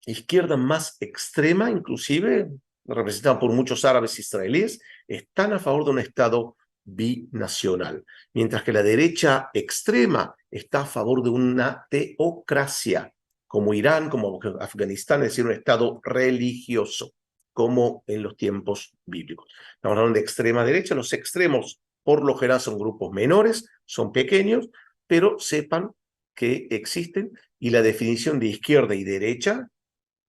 A: izquierda más extrema, inclusive, representada por muchos árabes israelíes, están a favor de un estado binacional, mientras que la derecha extrema está a favor de una teocracia, como Irán, como Afganistán, es decir, un estado religioso, como en los tiempos bíblicos. Estamos hablando de extrema derecha, los extremos por lo general son grupos menores, son pequeños, pero sepan que existen y la definición de izquierda y derecha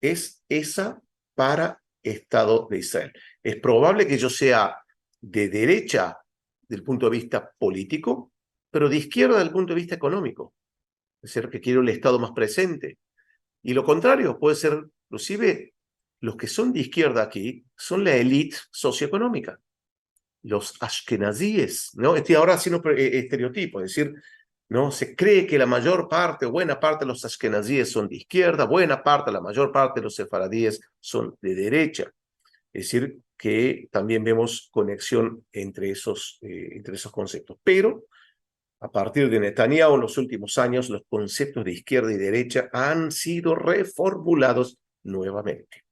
A: es esa para Estado de Israel. Es probable que yo sea de derecha desde el punto de vista político, pero de izquierda desde el punto de vista económico. Es decir, que quiero el Estado más presente. Y lo contrario, puede ser, inclusive, los que son de izquierda aquí son la élite socioeconómica, los ashkenazíes, ¿no? Estoy ahora haciendo estereotipos, es decir, ¿no? Se cree que la mayor parte o buena parte de los ashkenazíes son de izquierda, buena parte, la mayor parte de los sefaradíes son de derecha. Es decir, que también vemos conexión entre esos conceptos. Pero a partir de Netanyahu, en los últimos años, los conceptos de izquierda y derecha han sido reformulados nuevamente.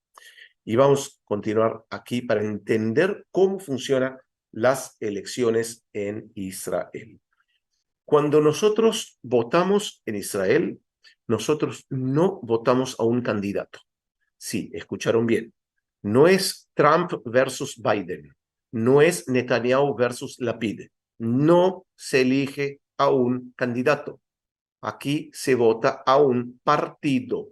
A: Y vamos a continuar aquí para entender cómo funcionan las elecciones en Israel. Cuando nosotros votamos en Israel, nosotros no votamos a un candidato. Sí, escucharon bien. No es Trump versus Biden, no es Netanyahu versus Lapid. No se elige a un candidato. Aquí se vota a un partido.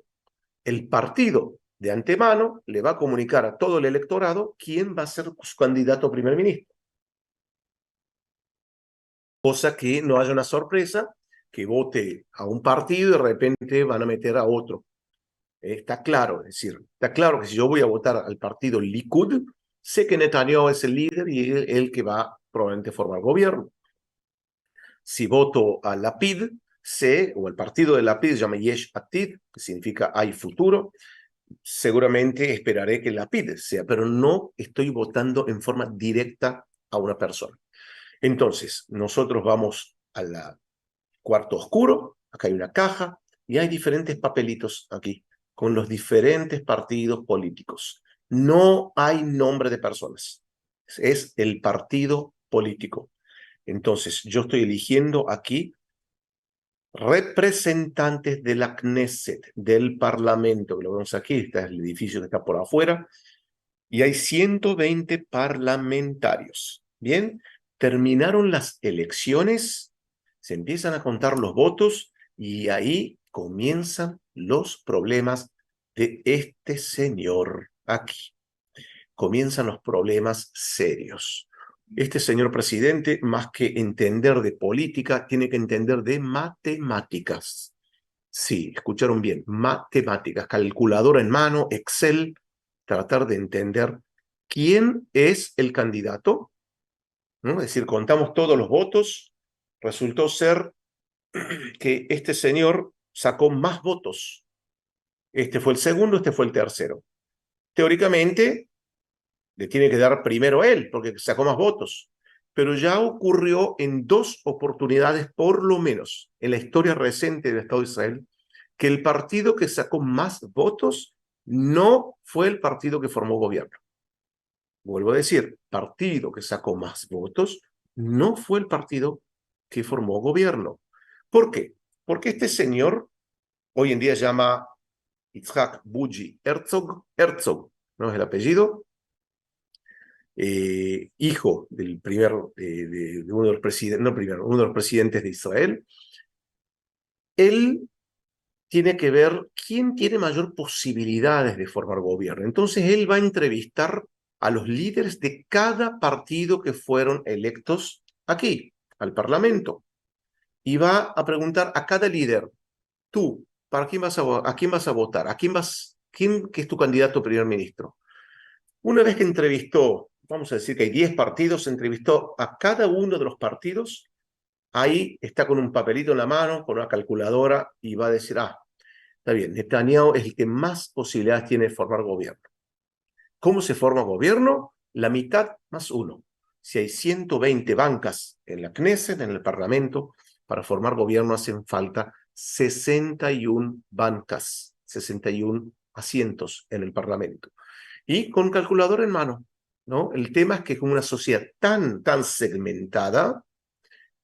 A: El partido de antemano le va a comunicar a todo el electorado quién va a ser su candidato a primer ministro. Cosa que no haya una sorpresa, que vote a un partido y de repente van a meter a otro. Está claro, es decir, está claro que si yo voy a votar al partido Likud, sé que Netanyahu es el líder y el que va probablemente a formar gobierno. Si voto a Lapid, sé, o el partido de Lapid se llama Yesh Atid, que significa hay futuro, seguramente esperaré que Lapid sea, pero no estoy votando en forma directa a una persona. Entonces, nosotros vamos al cuarto oscuro, acá hay una caja y hay diferentes papelitos aquí con los diferentes partidos políticos. No hay nombre de personas, es el partido político. Entonces, yo estoy eligiendo aquí representantes de la Knesset, del Parlamento, que lo vemos aquí, este es el edificio que está por afuera, y hay 120 parlamentarios. Bien, terminaron las elecciones, se empiezan a contar los votos y ahí comienzan los problemas de este señor aquí. Comienzan los problemas serios. Este señor presidente, más que entender de política, tiene que entender de matemáticas. Sí, escucharon bien, matemáticas, calculadora en mano, Excel, tratar de entender quién es el candidato, ¿no? Es decir, contamos todos los votos, resultó ser que este señor sacó más votos. Este fue el segundo, este fue el tercero. Teóricamente, le tiene que dar primero a él, porque sacó más votos. Pero ya ocurrió en dos oportunidades, por lo menos, en la historia reciente del Estado de Israel, que el partido que sacó más votos no fue el partido que formó gobierno. Vuelvo a decir, partido que sacó más votos no fue el partido que formó gobierno. ¿Por qué? Porque este señor hoy en día se llama Itzhak Buji Herzog, ¿no es el apellido? Hijo del de uno de los presidentes, no primero, uno de los presidentes de Israel. Él tiene que ver quién tiene mayor posibilidades de formar gobierno. Entonces él va a entrevistar a los líderes de cada partido que fueron electos aquí, al Parlamento, y va a preguntar a cada líder, tú, ¿para quién vas a quién vas a votar? ¿Quién que es tu candidato a primer ministro? Una vez que entrevistó, vamos a decir que hay 10 partidos, entrevistó a cada uno de los partidos, ahí está con un papelito en la mano, con una calculadora, y va a decir, está bien, Netanyahu es el que más posibilidades tiene de formar gobierno. ¿Cómo se forma gobierno? La mitad más uno. Si hay 120 bancas en la Knesset, en el Parlamento, para formar gobierno hacen falta 61 bancas, 61 asientos en el Parlamento. Y con calculadora en mano, ¿no? El tema es que con una sociedad tan segmentada,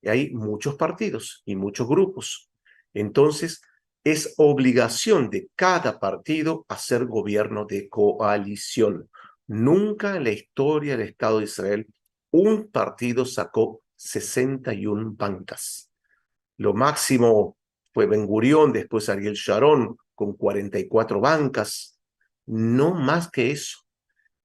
A: hay muchos partidos y muchos grupos. Entonces, es obligación de cada partido hacer gobierno de coalición. Nunca en la historia del Estado de Israel un partido sacó 61 bancas. Lo máximo fue Ben Gurión, después Ariel Sharon con 44 bancas. No más que eso.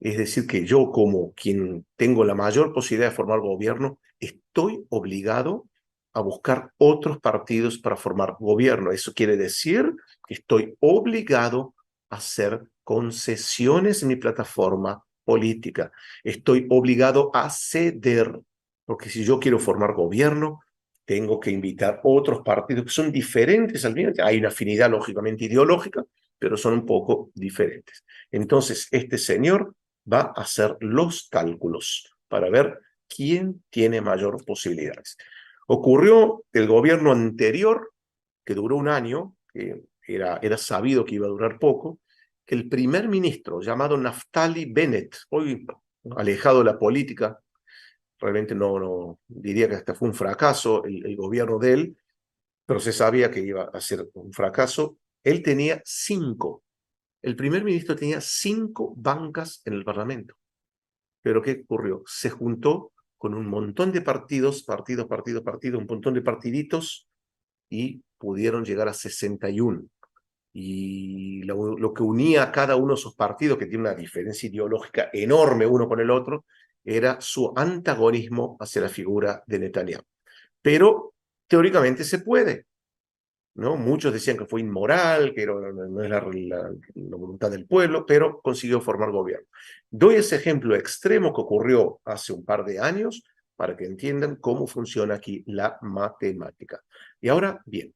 A: Es decir, que yo como quien tengo la mayor posibilidad de formar gobierno, estoy obligado a buscar otros partidos para formar gobierno. Eso quiere decir que estoy obligado a hacer concesiones en mi plataforma política. Estoy obligado a ceder, porque si yo quiero formar gobierno, tengo que invitar otros partidos que son diferentes al mío. Hay una afinidad, lógicamente, ideológica, pero son un poco diferentes. Entonces, este señor va a hacer los cálculos para ver quién tiene mayor posibilidades. Ocurrió el gobierno anterior, que duró un año, que era sabido que iba a durar poco, el primer ministro llamado Naftali Bennett, hoy alejado de la política, realmente no diría que hasta fue un fracaso el gobierno de él, pero se sabía que iba a ser un fracaso. Él tenía 5, el primer ministro tenía 5 bancas en el Parlamento. Pero ¿qué ocurrió? Se juntó con un montón de partidos, un montón de partiditos, y pudieron llegar a 61. Y lo que unía a cada uno de esos partidos, que tiene una diferencia ideológica enorme uno con el otro, era su antagonismo hacia la figura de Netanyahu. Pero teóricamente se puede, ¿no? Muchos decían que fue inmoral, que no es la voluntad del pueblo, pero consiguió formar gobierno. Doy ese ejemplo extremo que ocurrió hace un par de años para que entiendan cómo funciona aquí la matemática. Y ahora, bien,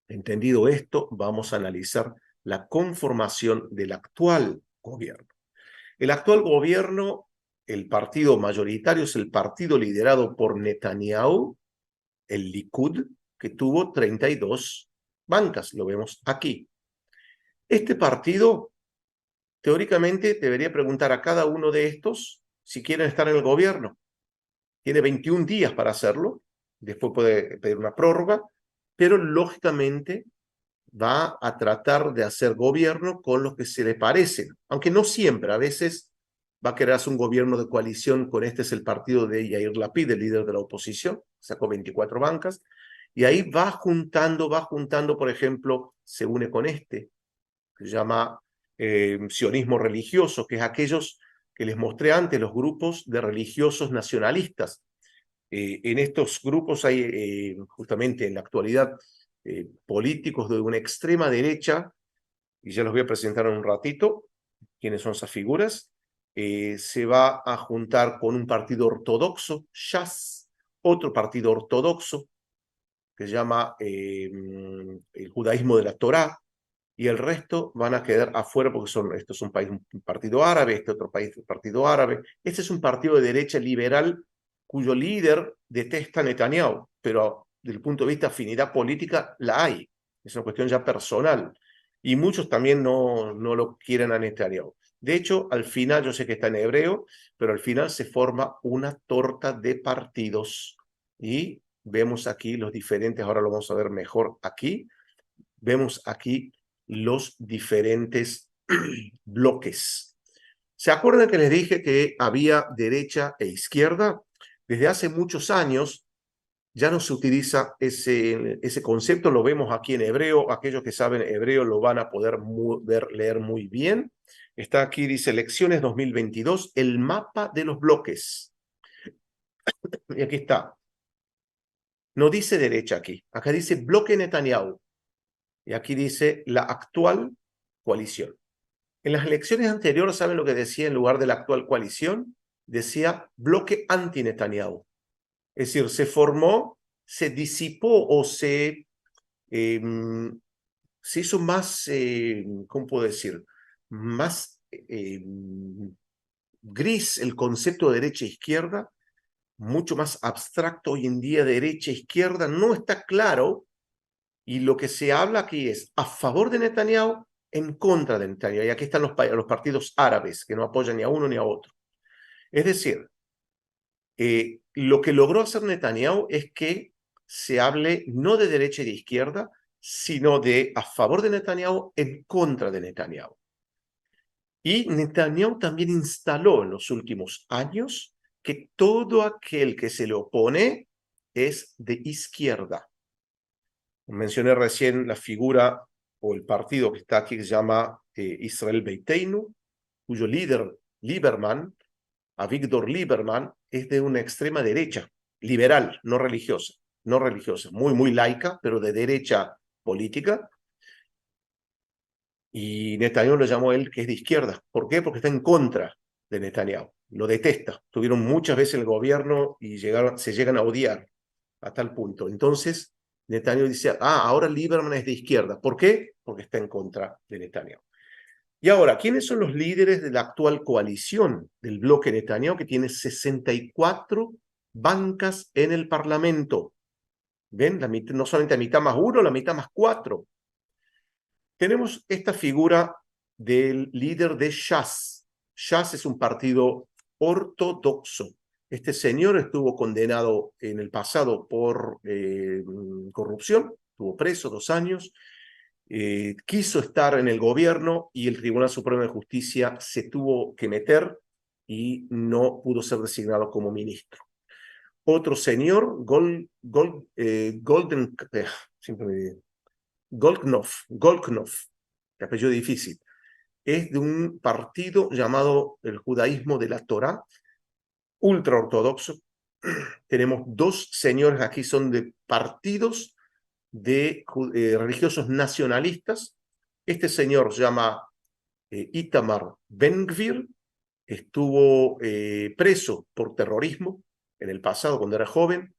A: entendido esto, vamos a analizar la conformación del actual gobierno. El actual gobierno, el partido mayoritario es el partido liderado por Netanyahu, el Likud, que tuvo 32 bancas, lo vemos aquí. Este partido, teóricamente, debería preguntar a cada uno de estos si quieren estar en el gobierno. Tiene 21 días para hacerlo, después puede pedir una prórroga, pero lógicamente va a tratar de hacer gobierno con los que se le parecen, aunque no siempre, a veces va a querer hacer un gobierno de coalición con este es el partido de Yair Lapid, el líder de la oposición, sacó 24 bancas, y ahí va juntando, por ejemplo, se une con este, que se llama sionismo religioso, que es aquellos que les mostré antes, los grupos de religiosos nacionalistas. En estos grupos hay justamente en la actualidad políticos de una extrema derecha, y ya los voy a presentar en un ratito, quiénes son esas figuras. Se va a juntar con un partido ortodoxo, Shas, otro partido ortodoxo que se llama el judaísmo de la Torá, y el resto van a quedar afuera porque esto es un partido árabe, este otro país, un partido árabe. Este es un partido de derecha liberal cuyo líder detesta a Netanyahu, pero desde el punto de vista de afinidad política la hay. Es una cuestión ya personal. Y muchos también no lo quieren a Netanyahu. De hecho, al final, yo sé que está en hebreo, pero al final se forma una torta de partidos. Y vemos aquí los diferentes, ahora lo vamos a ver mejor aquí, vemos aquí los diferentes bloques. ¿Se acuerdan que les dije que había derecha e izquierda? Desde hace muchos años ya no se utiliza ese concepto, lo vemos aquí en hebreo, aquellos que saben hebreo lo van a poder leer muy bien. Está aquí, dice Elecciones 2022, el mapa de los bloques. Y aquí está. No dice derecha aquí, acá dice bloque Netanyahu. Y aquí dice la actual coalición. En las elecciones anteriores, ¿saben lo que decía en lugar de la actual coalición? Decía bloque anti-Netanyahu. Es decir, se formó, se disipó o se hizo más, ¿cómo puedo decir? Más gris el concepto de derecha e izquierda, mucho más abstracto hoy en día, derecha e izquierda, no está claro. Y lo que se habla aquí es a favor de Netanyahu, en contra de Netanyahu. Y aquí están los partidos árabes, que no apoyan ni a uno ni a otro. Es decir, lo que logró hacer Netanyahu es que se hable no de derecha y de izquierda, sino de a favor de Netanyahu, en contra de Netanyahu. Y Netanyahu también instaló en los últimos años que todo aquel que se le opone es de izquierda. Mencioné recién la figura o el partido que está aquí que se llama Israel Beiteinu, cuyo líder, Lieberman, Avigdor Lieberman, es de una extrema derecha, liberal, no religiosa, muy laica, pero de derecha política. Y Netanyahu lo llamó él que es de izquierda. ¿Por qué? Porque está en contra de Netanyahu, lo detesta. Tuvieron muchas veces el gobierno y se llegan a odiar a tal punto. Entonces, Netanyahu dice, ahora Lieberman es de izquierda. ¿Por qué? Porque está en contra de Netanyahu. Y ahora, ¿quiénes son los líderes de la actual coalición del bloque Netanyahu, que tiene 64 bancas en el Parlamento? ¿Ven? No solamente la mitad más uno, la mitad más cuatro. Tenemos esta figura del líder de Shas. Shas es un partido ortodoxo. Este señor estuvo condenado en el pasado por corrupción, estuvo preso 2 años, quiso estar en el gobierno y el Tribunal Supremo de Justicia se tuvo que meter y no pudo ser designado como ministro. Otro señor, Goldknopf, de apellido difícil, es de un partido llamado el Judaísmo de la Torá, ultraortodoxo. Tenemos 2 señores aquí, son de partidos de religiosos nacionalistas. Este señor se llama Itamar Ben-Gvir, estuvo preso por terrorismo en el pasado cuando era joven.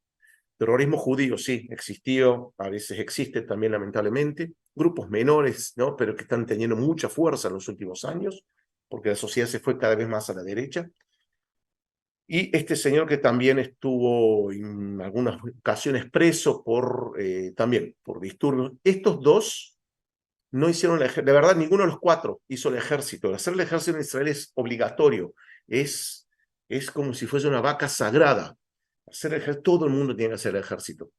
A: Terrorismo judío, sí, existió, a veces existe también lamentablemente, grupos menores, ¿no? Pero que están teniendo mucha fuerza en los últimos años, porque la sociedad se fue cada vez más a la derecha. Y este señor que también estuvo en algunas ocasiones preso también por disturbios. Estos 2 no hicieron de verdad, ninguno de los 4 hizo el ejército. Hacer el ejército en Israel es obligatorio, es como si fuese una vaca sagrada. Todo el mundo tiene que hacer el ejército.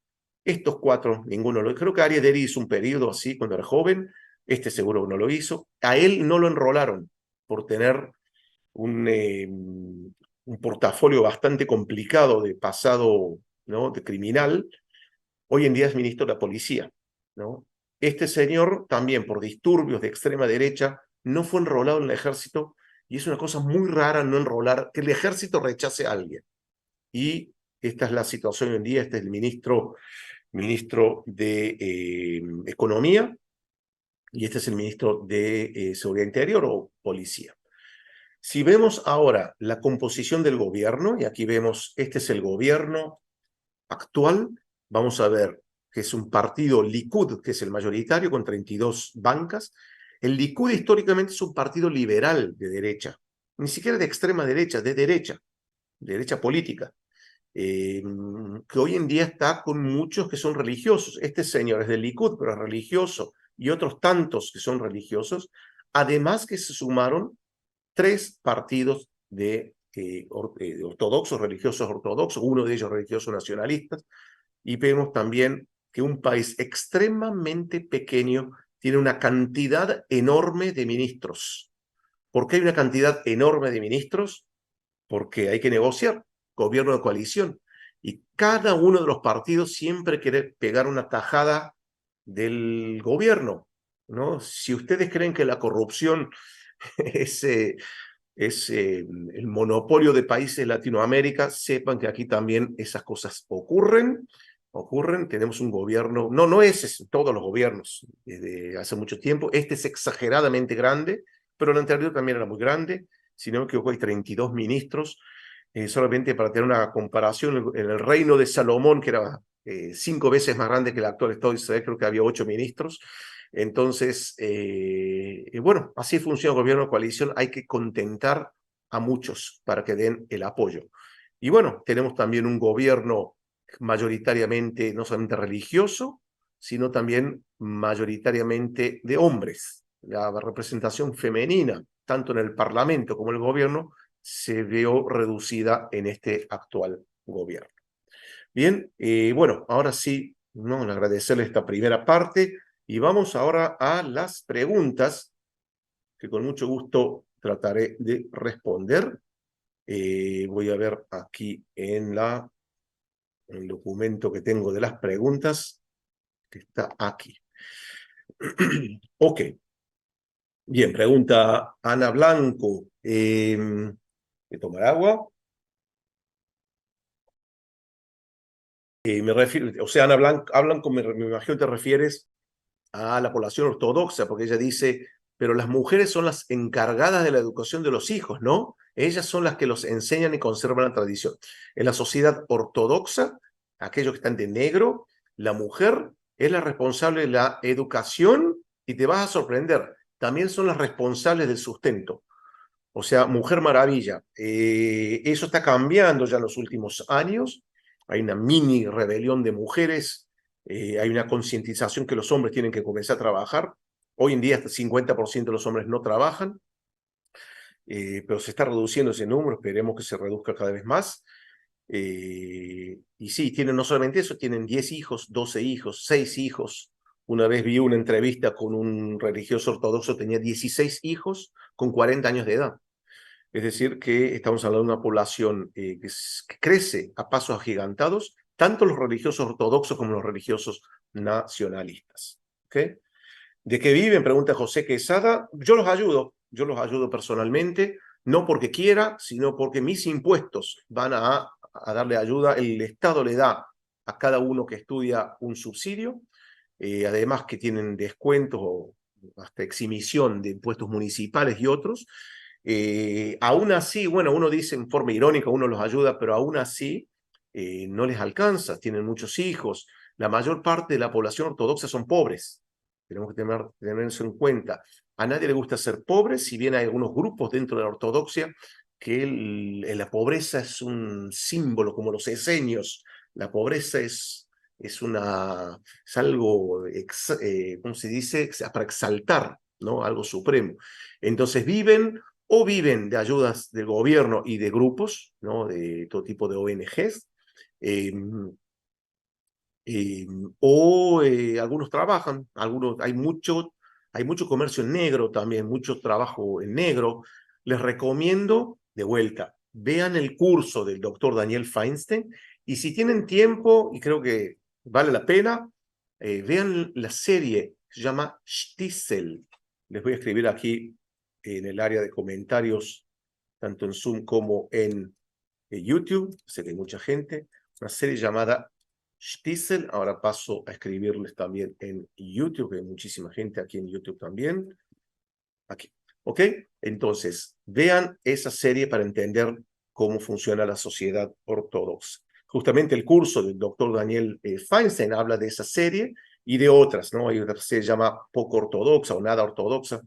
A: Estos 4, ninguno lo hizo. Creo que Aryeh Deri hizo un periodo así cuando era joven, este seguro que no lo hizo. A él no lo enrolaron por tener un portafolio bastante complicado de pasado, ¿no?, de criminal. Hoy en día es ministro de la policía, ¿no? Este señor también por disturbios de extrema derecha no fue enrolado en el ejército y es una cosa muy rara no enrolar, que el ejército rechace a alguien. Y esta es la situación hoy en día. Este es el ministro de Economía y este es el ministro de Seguridad Interior o Policía. Si vemos ahora la composición del gobierno, y aquí vemos, este es el gobierno actual, vamos a ver que es un partido Likud, que es el mayoritario, con 32 bancas. El Likud históricamente es un partido liberal de derecha, ni siquiera de extrema derecha, de derecha política, que hoy en día está con muchos que son religiosos. Este señor es del Likud, pero es religioso, y otros tantos que son religiosos, además que se sumaron 3 partidos de ortodoxos, religiosos ortodoxos, uno de ellos religiosos nacionalistas, y vemos también que un país extremadamente pequeño tiene una cantidad enorme de ministros. ¿Por qué hay una cantidad enorme de ministros? Porque hay que negociar, gobierno de coalición, y cada uno de los partidos siempre quiere pegar una tajada del gobierno, ¿no? Si ustedes creen que la corrupción es el monopolio de países de Latinoamérica, sepan que aquí también esas cosas ocurren. Tenemos un gobierno, no es todos los gobiernos desde hace mucho tiempo, este es exageradamente grande, pero el anterior también era muy grande, si no me equivoco hay 32 ministros, solamente para tener una comparación, en el reino de Salomón, que era 5 veces más grande que el actual Estado de Israel, creo que había 8 ministros. Entonces, bueno, así funciona el gobierno de coalición. Hay que contentar a muchos para que den el apoyo. Y bueno, tenemos también un gobierno mayoritariamente, no solamente religioso, sino también mayoritariamente de hombres. La representación femenina, tanto en el Parlamento como en el gobierno, se vio reducida en este actual gobierno. Bien, bueno, ahora sí, ¿no?, agradecerle esta primera parte. Y vamos ahora a las preguntas que con mucho gusto trataré de responder. Voy a ver aquí en el documento que tengo de las preguntas, que está aquí. Ok. Bien, pregunta Ana Blanco. ¿Voy a tomar agua? Me refiero, o sea, Ana Blanco, me imagino que te refieres a la población ortodoxa, porque ella dice, pero las mujeres son las encargadas de la educación de los hijos, ¿no? Ellas son las que los enseñan y conservan la tradición. En la sociedad ortodoxa, aquellos que están de negro, la mujer es la responsable de la educación y te vas a sorprender, también son las responsables del sustento. O sea, Mujer Maravilla. Eso está cambiando ya en los últimos años. Hay una mini rebelión de mujeres, hay una concientización que los hombres tienen que comenzar a trabajar. Hoy en día hasta el 50% de los hombres no trabajan, pero se está reduciendo ese número, esperemos que se reduzca cada vez más. Y sí, tienen no solamente eso, tienen 10 hijos, 12 hijos, 6 hijos. Una vez vi una entrevista con un religioso ortodoxo, tenía 16 hijos con 40 años de edad. Es decir, que estamos hablando de una población que crece a pasos agigantados, tanto los religiosos ortodoxos como los religiosos nacionalistas. ¿Okay? ¿De qué viven? Pregunta José Quesada. Yo los ayudo personalmente, no porque quiera, sino porque mis impuestos van a darle ayuda. El Estado le da a cada uno que estudia un subsidio, además que tienen descuentos o hasta exhibición de impuestos municipales y otros. Aún así, bueno, uno dice en forma irónica, uno los ayuda, pero aún así no les alcanza, tienen muchos hijos. La mayor parte de la población ortodoxa son pobres. Tenemos que tener eso en cuenta. A nadie le gusta ser pobre, si bien hay algunos grupos dentro de la ortodoxia que la pobreza es un símbolo, como los esenios. La pobreza es algo, ¿cómo se dice? Para exaltar, ¿no? Algo supremo. Entonces viven de ayudas del gobierno y de grupos, ¿no? De todo tipo de ONGs, eh, eh, algunos trabajan, hay mucho comercio en negro también, mucho trabajo en negro. Les recomiendo, de vuelta, vean el curso del doctor Daniel Feinstein y si tienen tiempo, y creo que vale la pena, vean la serie, se llama Shtisel. Les voy a escribir aquí en el área de comentarios, tanto en Zoom como en YouTube, sé que hay mucha gente, una serie llamada Shtisel. Ahora paso a escribirles también en YouTube, que hay muchísima gente aquí en YouTube también. Aquí, ¿ok? Entonces, vean esa serie para entender cómo funciona la sociedad ortodoxa. Justamente el curso del doctor Daniel Feinstein habla de esa serie y de otras, ¿no? Hay otra que se llama Poco Ortodoxa o Nada Ortodoxa.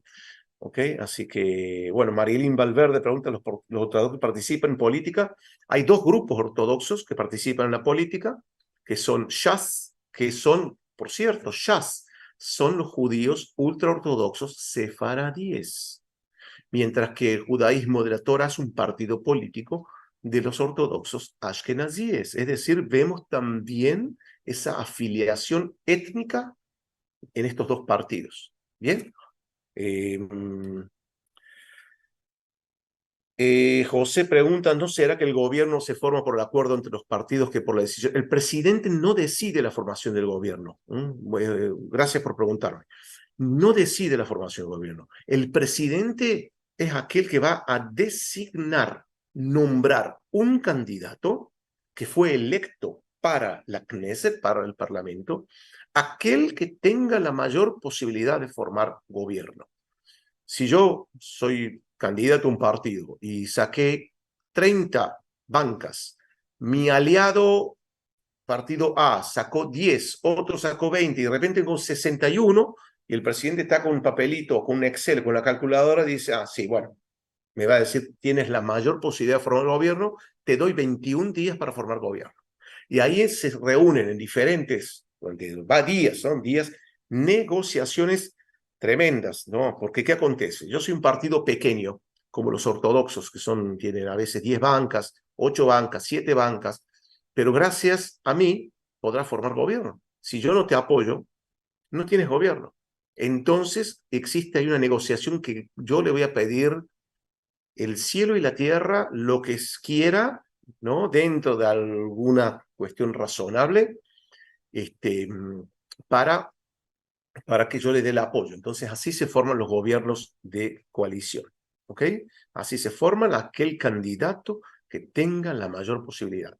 A: ¿Ok? Así que, bueno, Marilyn Valverde pregunta, ¿los ortodoxos participan en política? Hay dos grupos ortodoxos que participan en la política, que son Shas, que son, por cierto, Shas, son los judíos ultraortodoxos sefaradíes, mientras que el judaísmo de la Torah es un partido político de los ortodoxos ashkenazíes. Es decir, vemos también esa afiliación étnica en estos dos partidos. ¿Bien? Eh, José pregunta, ¿no será que el gobierno se forma por el acuerdo entre los partidos que por la decisión? El presidente no decide la formación del gobierno. Gracias por preguntarme. No decide la formación del gobierno. El presidente es aquel que va a designar, nombrar un candidato que fue electo para la Knesset, para el Parlamento, aquel que tenga la mayor posibilidad de formar gobierno. Si yo soy candidato a un partido y saqué 30 bancas, mi aliado partido A sacó 10, otro sacó 20 y de repente con 61 y el presidente está con un papelito, con un Excel, con la calculadora, dice, sí, bueno, me va a decir, tienes la mayor posibilidad de formar gobierno, te doy 21 días para formar gobierno. Y ahí se reúnen en diferentes, va días, son días, negociaciones tremendas, ¿no? Porque ¿qué acontece? Yo soy un partido pequeño, como los ortodoxos, que tienen a veces 10 bancas, 8 bancas, 7 bancas, pero gracias a mí podrás formar gobierno. Si yo no te apoyo, no tienes gobierno. Entonces existe ahí una negociación que yo le voy a pedir el cielo y la tierra, lo que quiera, ¿no? Dentro de alguna cuestión razonable, este, para, para que yo le dé el apoyo. Entonces, así se forman los gobiernos de coalición, ¿ok? Así se forman aquel candidato que tenga la mayor posibilidad.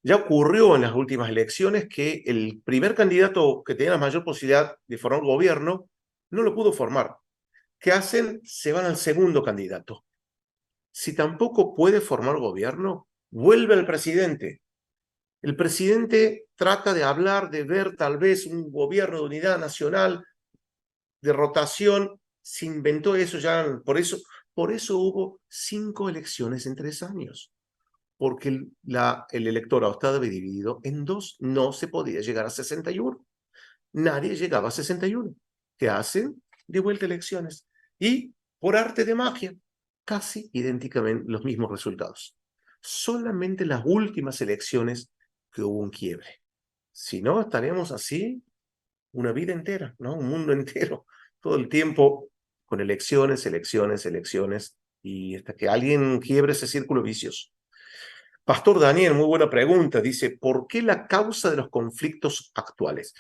A: Ya ocurrió en las últimas elecciones que el primer candidato que tenía la mayor posibilidad de formar gobierno no lo pudo formar. ¿Qué hacen? Se van al segundo candidato. Si tampoco puede formar gobierno, vuelve al presidente. El presidente trata de hablar, de ver tal vez un gobierno de unidad nacional, de rotación, se inventó eso ya, por eso hubo 5 elecciones en 3 años, porque el electorado estaba dividido en 2, no se podía llegar a 61. Nadie llegaba a 61. ¿Qué hacen? De vuelta elecciones. Y por arte de magia, casi idénticamente los mismos resultados. Solamente las últimas elecciones que hubo un quiebre. Si no, estaríamos así una vida entera, ¿no? Un mundo entero, todo el tiempo con elecciones, elecciones, elecciones, y hasta que alguien quiebre ese círculo vicioso. Pastor Daniel, muy buena pregunta. Dice, ¿por qué la causa de los conflictos actuales?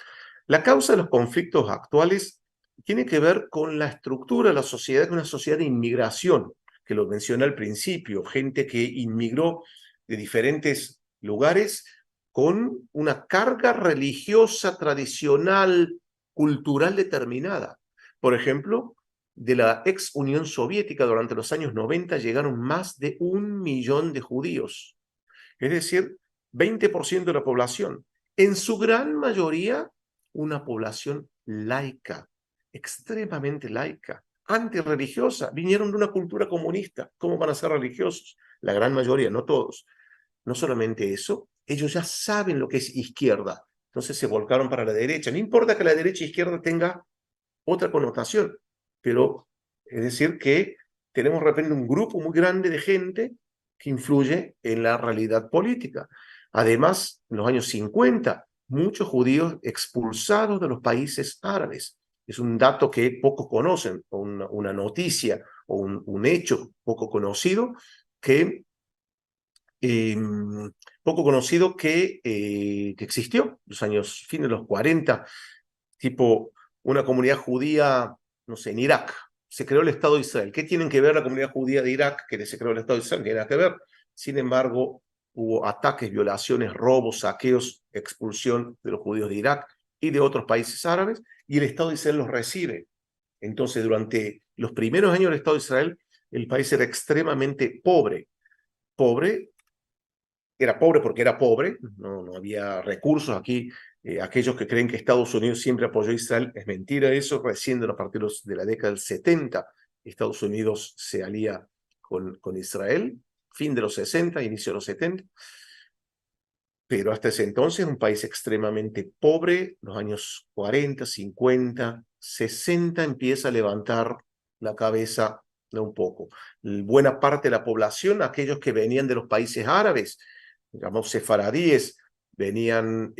A: La causa de los conflictos actuales tiene que ver con la estructura de la sociedad, una sociedad de inmigración, que lo mencioné al principio, gente que inmigró de diferentes lugares con una carga religiosa, tradicional, cultural determinada. Por ejemplo, de la ex Unión Soviética durante los años 90 llegaron más de 1 millón de judíos, es decir, 20% de la población, en su gran mayoría una población laica, extremadamente laica, antirreligiosa, vinieron de una cultura comunista. ¿Cómo van a ser religiosos? La gran mayoría, no todos. No solamente eso, ellos ya saben lo que es izquierda, entonces se volcaron para la derecha. No importa que la derecha e izquierda tenga otra connotación, pero es decir que tenemos de repente un grupo muy grande de gente que influye en la realidad política. Además, en los años 50, muchos judíos expulsados de los países árabes. Es un dato que pocos conocen, o una noticia o un hecho poco conocido que eh, que existió, los años fines de los 40, tipo una comunidad judía, no sé, en Irak. Se creó el Estado de Israel. ¿Qué tienen que ver la comunidad judía de Irak que se creó el Estado de Israel? No tiene nada que ver. Sin embargo, hubo ataques, violaciones, robos, saqueos, expulsión de los judíos de Irak y de otros países árabes, y el Estado de Israel los recibe. Entonces, durante los primeros años del Estado de Israel, el país era extremadamente pobre. Pobre Era pobre porque era pobre, no había recursos aquí. Aquellos que creen que Estados Unidos siempre apoyó a Israel, es mentira eso. Recién a partir de la década del 70, Estados Unidos se alía con Israel, fin de los 60, inicio de los 70. Pero hasta ese entonces un país extremadamente pobre. Los años 40, 50, 60 empieza a levantar la cabeza de un poco. Buena parte de la población, aquellos que venían de los países árabes, digamos sefaradíes, venían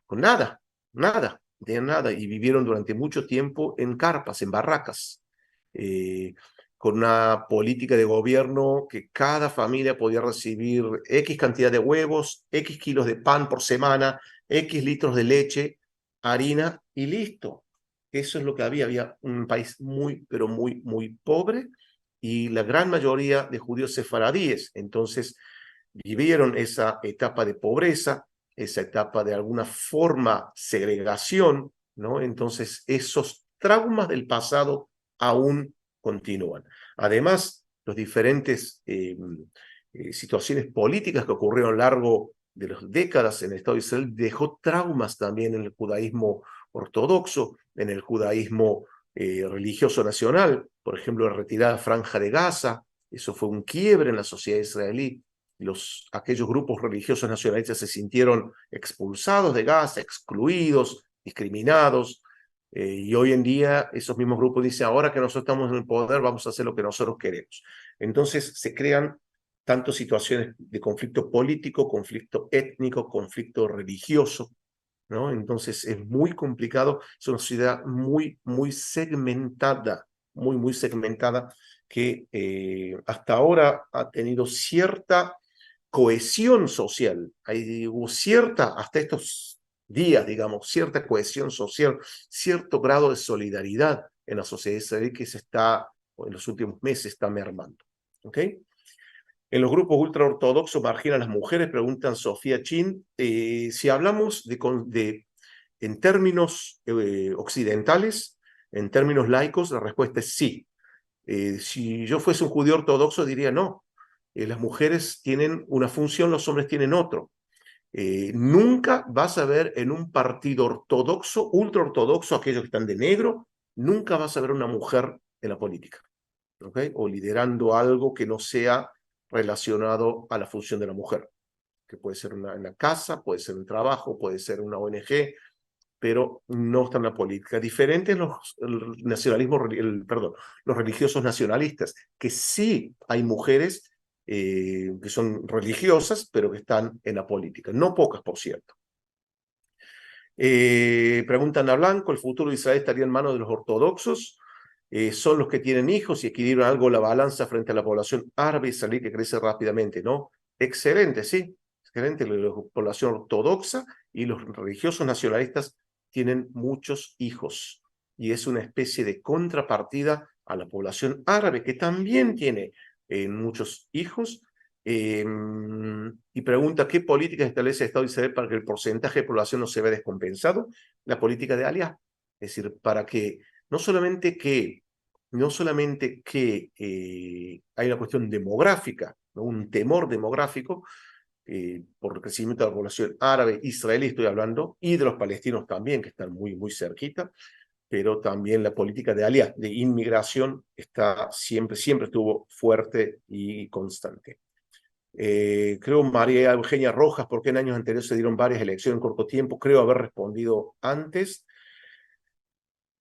A: con nada, nada, no tenían nada, y vivieron durante mucho tiempo en carpas, en barracas, eh, con una política de gobierno que cada familia podía recibir X cantidad de huevos, X kilos de pan por semana, X litros de leche, harina y listo. Eso es lo que había un país muy, pero muy, muy pobre, y la gran mayoría de judíos sefaradíes. Entonces, vivieron esa etapa de pobreza, esa etapa de alguna forma segregación, ¿no? Entonces, esos traumas del pasado aún continúan. Además, los diferentes situaciones políticas que ocurrieron a lo largo de las décadas en el Estado de Israel dejó traumas también en el judaísmo ortodoxo, en el judaísmo religioso nacional. Por ejemplo, la retirada Franja de Gaza, eso fue un quiebre en la sociedad israelí. Aquellos grupos religiosos nacionalistas se sintieron expulsados de Gaza, excluidos, discriminados, y hoy en día esos mismos grupos dicen, ahora que nosotros estamos en el poder, vamos a hacer lo que nosotros queremos. Entonces se crean tantas situaciones de conflicto político, conflicto étnico, conflicto religioso, ¿no? Entonces es muy complicado, es una sociedad muy, muy segmentada, muy, muy segmentada, que hasta ahora ha tenido cierta cohesión social. Hubo cierta, hasta estos días, digamos, cierta cohesión social, cierto grado de solidaridad en la sociedad israelí que en los últimos meses, está mermando. ¿Ok? En los grupos ultraortodoxos marginan a las mujeres, preguntan Sofía Chin. Si hablamos en términos occidentales, en términos laicos, la respuesta es sí. Si yo fuese un judío ortodoxo, diría no. Las mujeres tienen una función, los hombres tienen otro. Nunca vas a ver en un partido ortodoxo, ultraortodoxo, aquellos que están de negro, nunca vas a ver una mujer en la política, ¿ok? O liderando algo que no sea relacionado a la función de la mujer, que puede ser en la casa, puede ser un trabajo, puede ser una ONG, pero no está en la política. Diferentes el nacionalismo, perdón, los religiosos nacionalistas, que sí hay mujeres que son religiosas, pero que están en la política. No pocas, por cierto. Preguntan a Blanco, ¿el futuro de Israel estaría en manos de los ortodoxos? Son los que tienen hijos y equilibran algo la balanza frente a la población árabe israelí que crece rápidamente, ¿no? Excelente, sí. Excelente. La población ortodoxa y los religiosos nacionalistas tienen muchos hijos. Y es una especie de contrapartida a la población árabe, que también tiene muchos hijos. Y pregunta, ¿qué políticas establece el Estado de Israel para que el porcentaje de población no se vea descompensado? La política de alias, es decir, para que no solamente que hay una cuestión demográfica, ¿no? Un temor demográfico por el crecimiento de la población árabe, israelí estoy hablando, y de los palestinos también, que están muy, muy cerquita, pero también la política de alias, de inmigración, está siempre estuvo fuerte y constante. Creo María Eugenia Rojas, ¿por qué en años anteriores se dieron varias elecciones en corto tiempo? Creo haber respondido antes.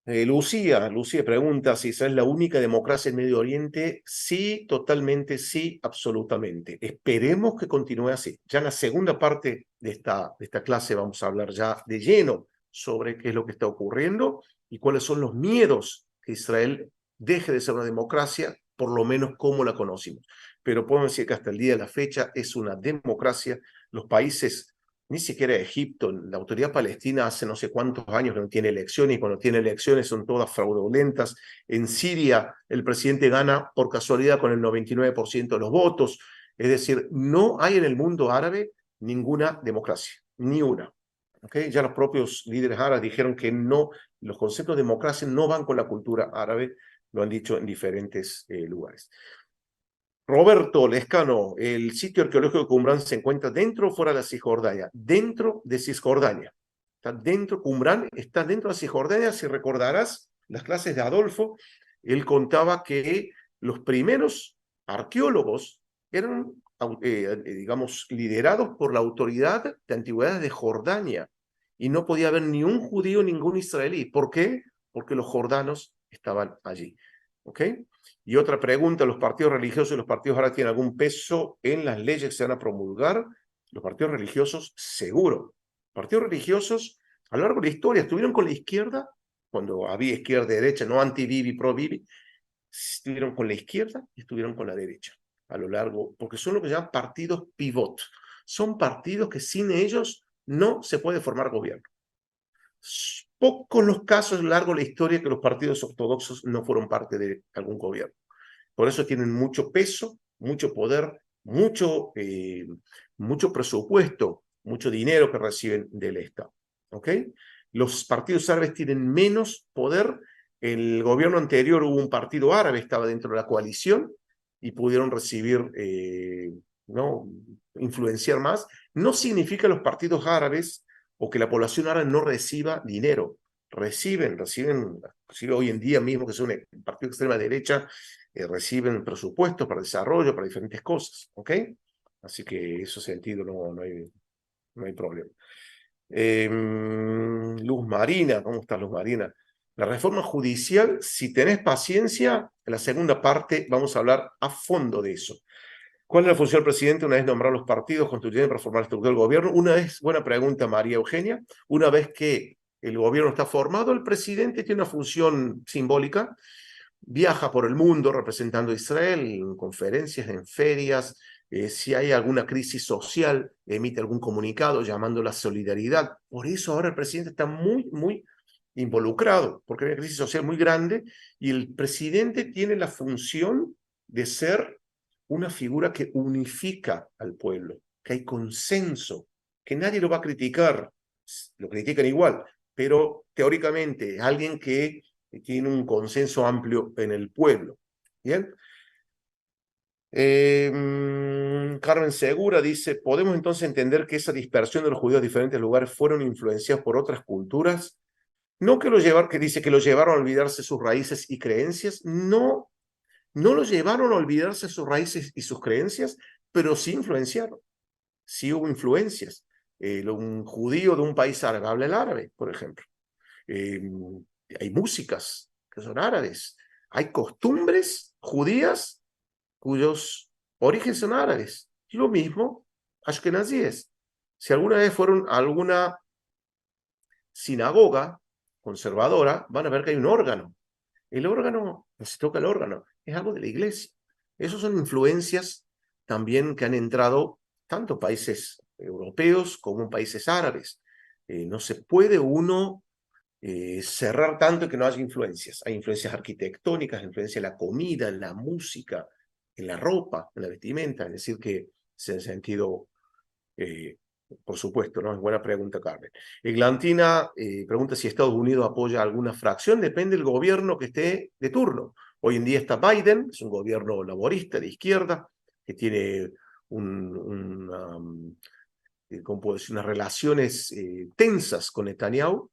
A: Lucía pregunta si Israel es la única democracia en Medio Oriente. Sí, totalmente, sí, absolutamente. Esperemos que continúe así. Ya en la segunda parte de esta clase vamos a hablar ya de lleno sobre qué es lo que está ocurriendo y cuáles son los miedos que Israel deje de ser una democracia, por lo menos como la conocimos. Pero podemos decir que hasta el día de la fecha es una democracia. Los países, ni siquiera Egipto, la autoridad palestina hace no sé cuántos años que no tiene elecciones y cuando tiene elecciones son todas fraudulentas. En Siria el presidente gana por casualidad con el 99% de los votos. Es decir, no hay en el mundo árabe ninguna democracia, ni una. ¿Okay? Ya los propios líderes árabes dijeron que no, los conceptos de democracia no van con la cultura árabe, lo han dicho en diferentes lugares. Roberto Lescano, el sitio arqueológico de Qumrán se encuentra dentro o fuera de la Cisjordania. Dentro de Cisjordania. Está dentro, Qumrán está dentro de Cisjordania. Si recordarás las clases de Adolfo, él contaba que los primeros arqueólogos eran, digamos, liderados por la autoridad de antigüedades de Jordania. Y no podía haber ni un judío, ningún israelí. ¿Por qué? Porque los jordanos estaban allí. ¿Ok? Y otra pregunta, ¿los partidos religiosos y los partidos ahora tienen algún peso en las leyes que se van a promulgar? Los partidos religiosos, seguro. Partidos religiosos, a lo largo de la historia, estuvieron con la izquierda, cuando había izquierda y derecha, no anti-Bibi, pro-Bibi, estuvieron con la izquierda y estuvieron con la derecha, a lo largo, porque son lo que llaman partidos pivot. Son partidos que sin ellos no se puede formar gobierno. Pocos los casos a lo largo de la historia que los partidos ortodoxos no fueron parte de algún gobierno. Por eso tienen mucho peso, mucho poder, mucho presupuesto, mucho dinero que reciben del Estado. ¿Ok? Los partidos árabes tienen menos poder. El gobierno anterior hubo un partido árabe, estaba dentro de la coalición y pudieron recibir, ¿no? Influenciar más. No significa los partidos árabes o que la población árabe no reciba dinero. Recibe hoy en día mismo que son un partido de extrema derecha, reciben presupuestos para desarrollo, para diferentes cosas, ¿ok? Así que en ese sentido no hay problema. Luz Marina, ¿cómo estás, Luz Marina? La reforma judicial, si tenés paciencia, en la segunda parte vamos a hablar a fondo de eso. ¿Cuál es la función del presidente una vez nombrados los partidos constituyentes para formar la estructura del gobierno? Buena pregunta, María Eugenia. Una vez que el gobierno está formado, el presidente tiene una función simbólica. Viaja por el mundo representando a Israel en conferencias, en ferias. Si hay alguna crisis social, emite algún comunicado llamando la solidaridad. Por eso ahora el presidente está muy, muy involucrado, porque hay una crisis social muy grande y el presidente tiene la función de ser una figura que unifica al pueblo, que hay consenso, que nadie lo va a criticar, lo critican igual, pero teóricamente es alguien que tiene un consenso amplio en el pueblo. ¿Bien? Carmen Segura dice, ¿podemos entonces entender que esa dispersión de los judíos a diferentes lugares fueron influenciados por otras culturas? No que que dice que lo llevaron a olvidarse sus raíces y creencias, no, no lo llevaron a olvidarse sus raíces y sus creencias, pero sí influenciaron, sí hubo influencias. Un judío de un país árabe habla el árabe, por ejemplo. Eh, Hay músicas que son árabes, hay costumbres judías cuyos orígenes son árabes. Y lo mismo, ashkenazíes. Si alguna vez fueron a alguna sinagoga conservadora, van a ver que hay un órgano. El órgano, no se toca el órgano, es algo de la iglesia. Esas son influencias también que han entrado tanto países europeos como países árabes. No se puede uno cerrar tanto que no haya influencias. Hay influencias arquitectónicas, influencia en la comida, en la música, en la ropa, en la vestimenta. Es decir, que en sentido, eh, por supuesto, ¿no? Es buena pregunta, Carmen. Eglantina pregunta si Estados Unidos apoya alguna fracción. Depende del gobierno que esté de turno. Hoy en día está Biden, es un gobierno laborista de izquierda, que tiene ¿cómo puedo decir? Unas relaciones tensas con Netanyahu.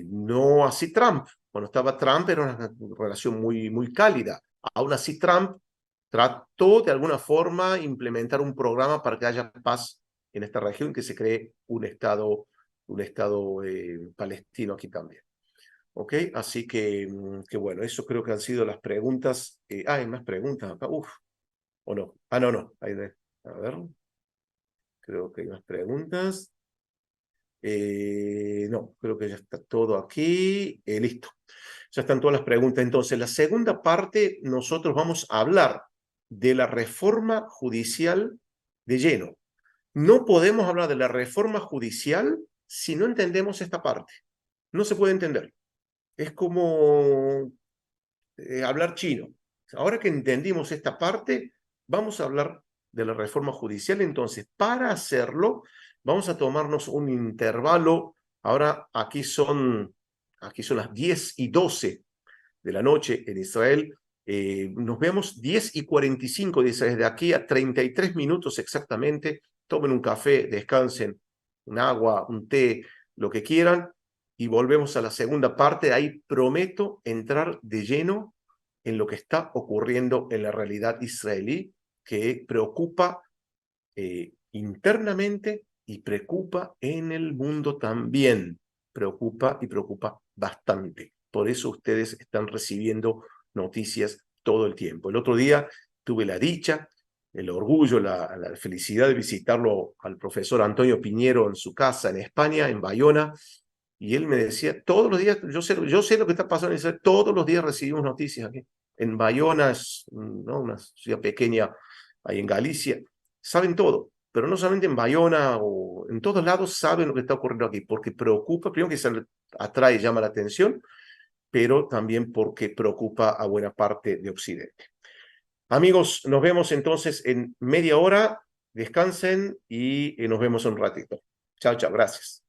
A: No así Trump. Cuando estaba Trump era una relación muy, muy cálida. Aún así Trump trató de alguna forma implementar un programa para que haya paz en esta región, que se cree un estado palestino aquí también. ¿Ok? Así que bueno, eso creo que han sido las preguntas. Hay más preguntas acá. Uf, ¿o no? Ah, no, no. A ver, creo que hay más preguntas. No, creo que ya está todo aquí. Listo. Ya están todas las preguntas. Entonces, la segunda parte, nosotros vamos a hablar de la reforma judicial de lleno. No podemos hablar de la reforma judicial si no entendemos esta parte. No se puede entender. Es como hablar chino. Ahora que entendimos esta parte, vamos a hablar de la reforma judicial. Entonces, para hacerlo, vamos a tomarnos un intervalo. Ahora aquí son las 10:12 de la noche en Israel. Nos vemos 10:45 de Israel, de aquí a 33 minutos exactamente. Tomen un café, descansen, un agua, un té, lo que quieran, y volvemos a la segunda parte. Ahí prometo entrar de lleno en lo que está ocurriendo en la realidad israelí, que preocupa internamente y preocupa en el mundo también. Preocupa y preocupa bastante. Por eso ustedes están recibiendo noticias todo el tiempo. El otro día tuve la dicha, el orgullo, la felicidad de visitarlo al profesor Antonio Piñero en su casa en España, en Bayona, y él me decía, todos los días, yo sé lo que está pasando en Israel, todos los días recibimos noticias aquí. En Bayona, ¿no? Una ciudad pequeña ahí en Galicia, saben todo, pero no solamente en Bayona o en todos lados saben lo que está ocurriendo aquí, porque preocupa, primero que se atrae y llama la atención, pero también porque preocupa a buena parte de Occidente. Amigos, nos vemos entonces en media hora, descansen y nos vemos un ratito. Chao, chao, gracias.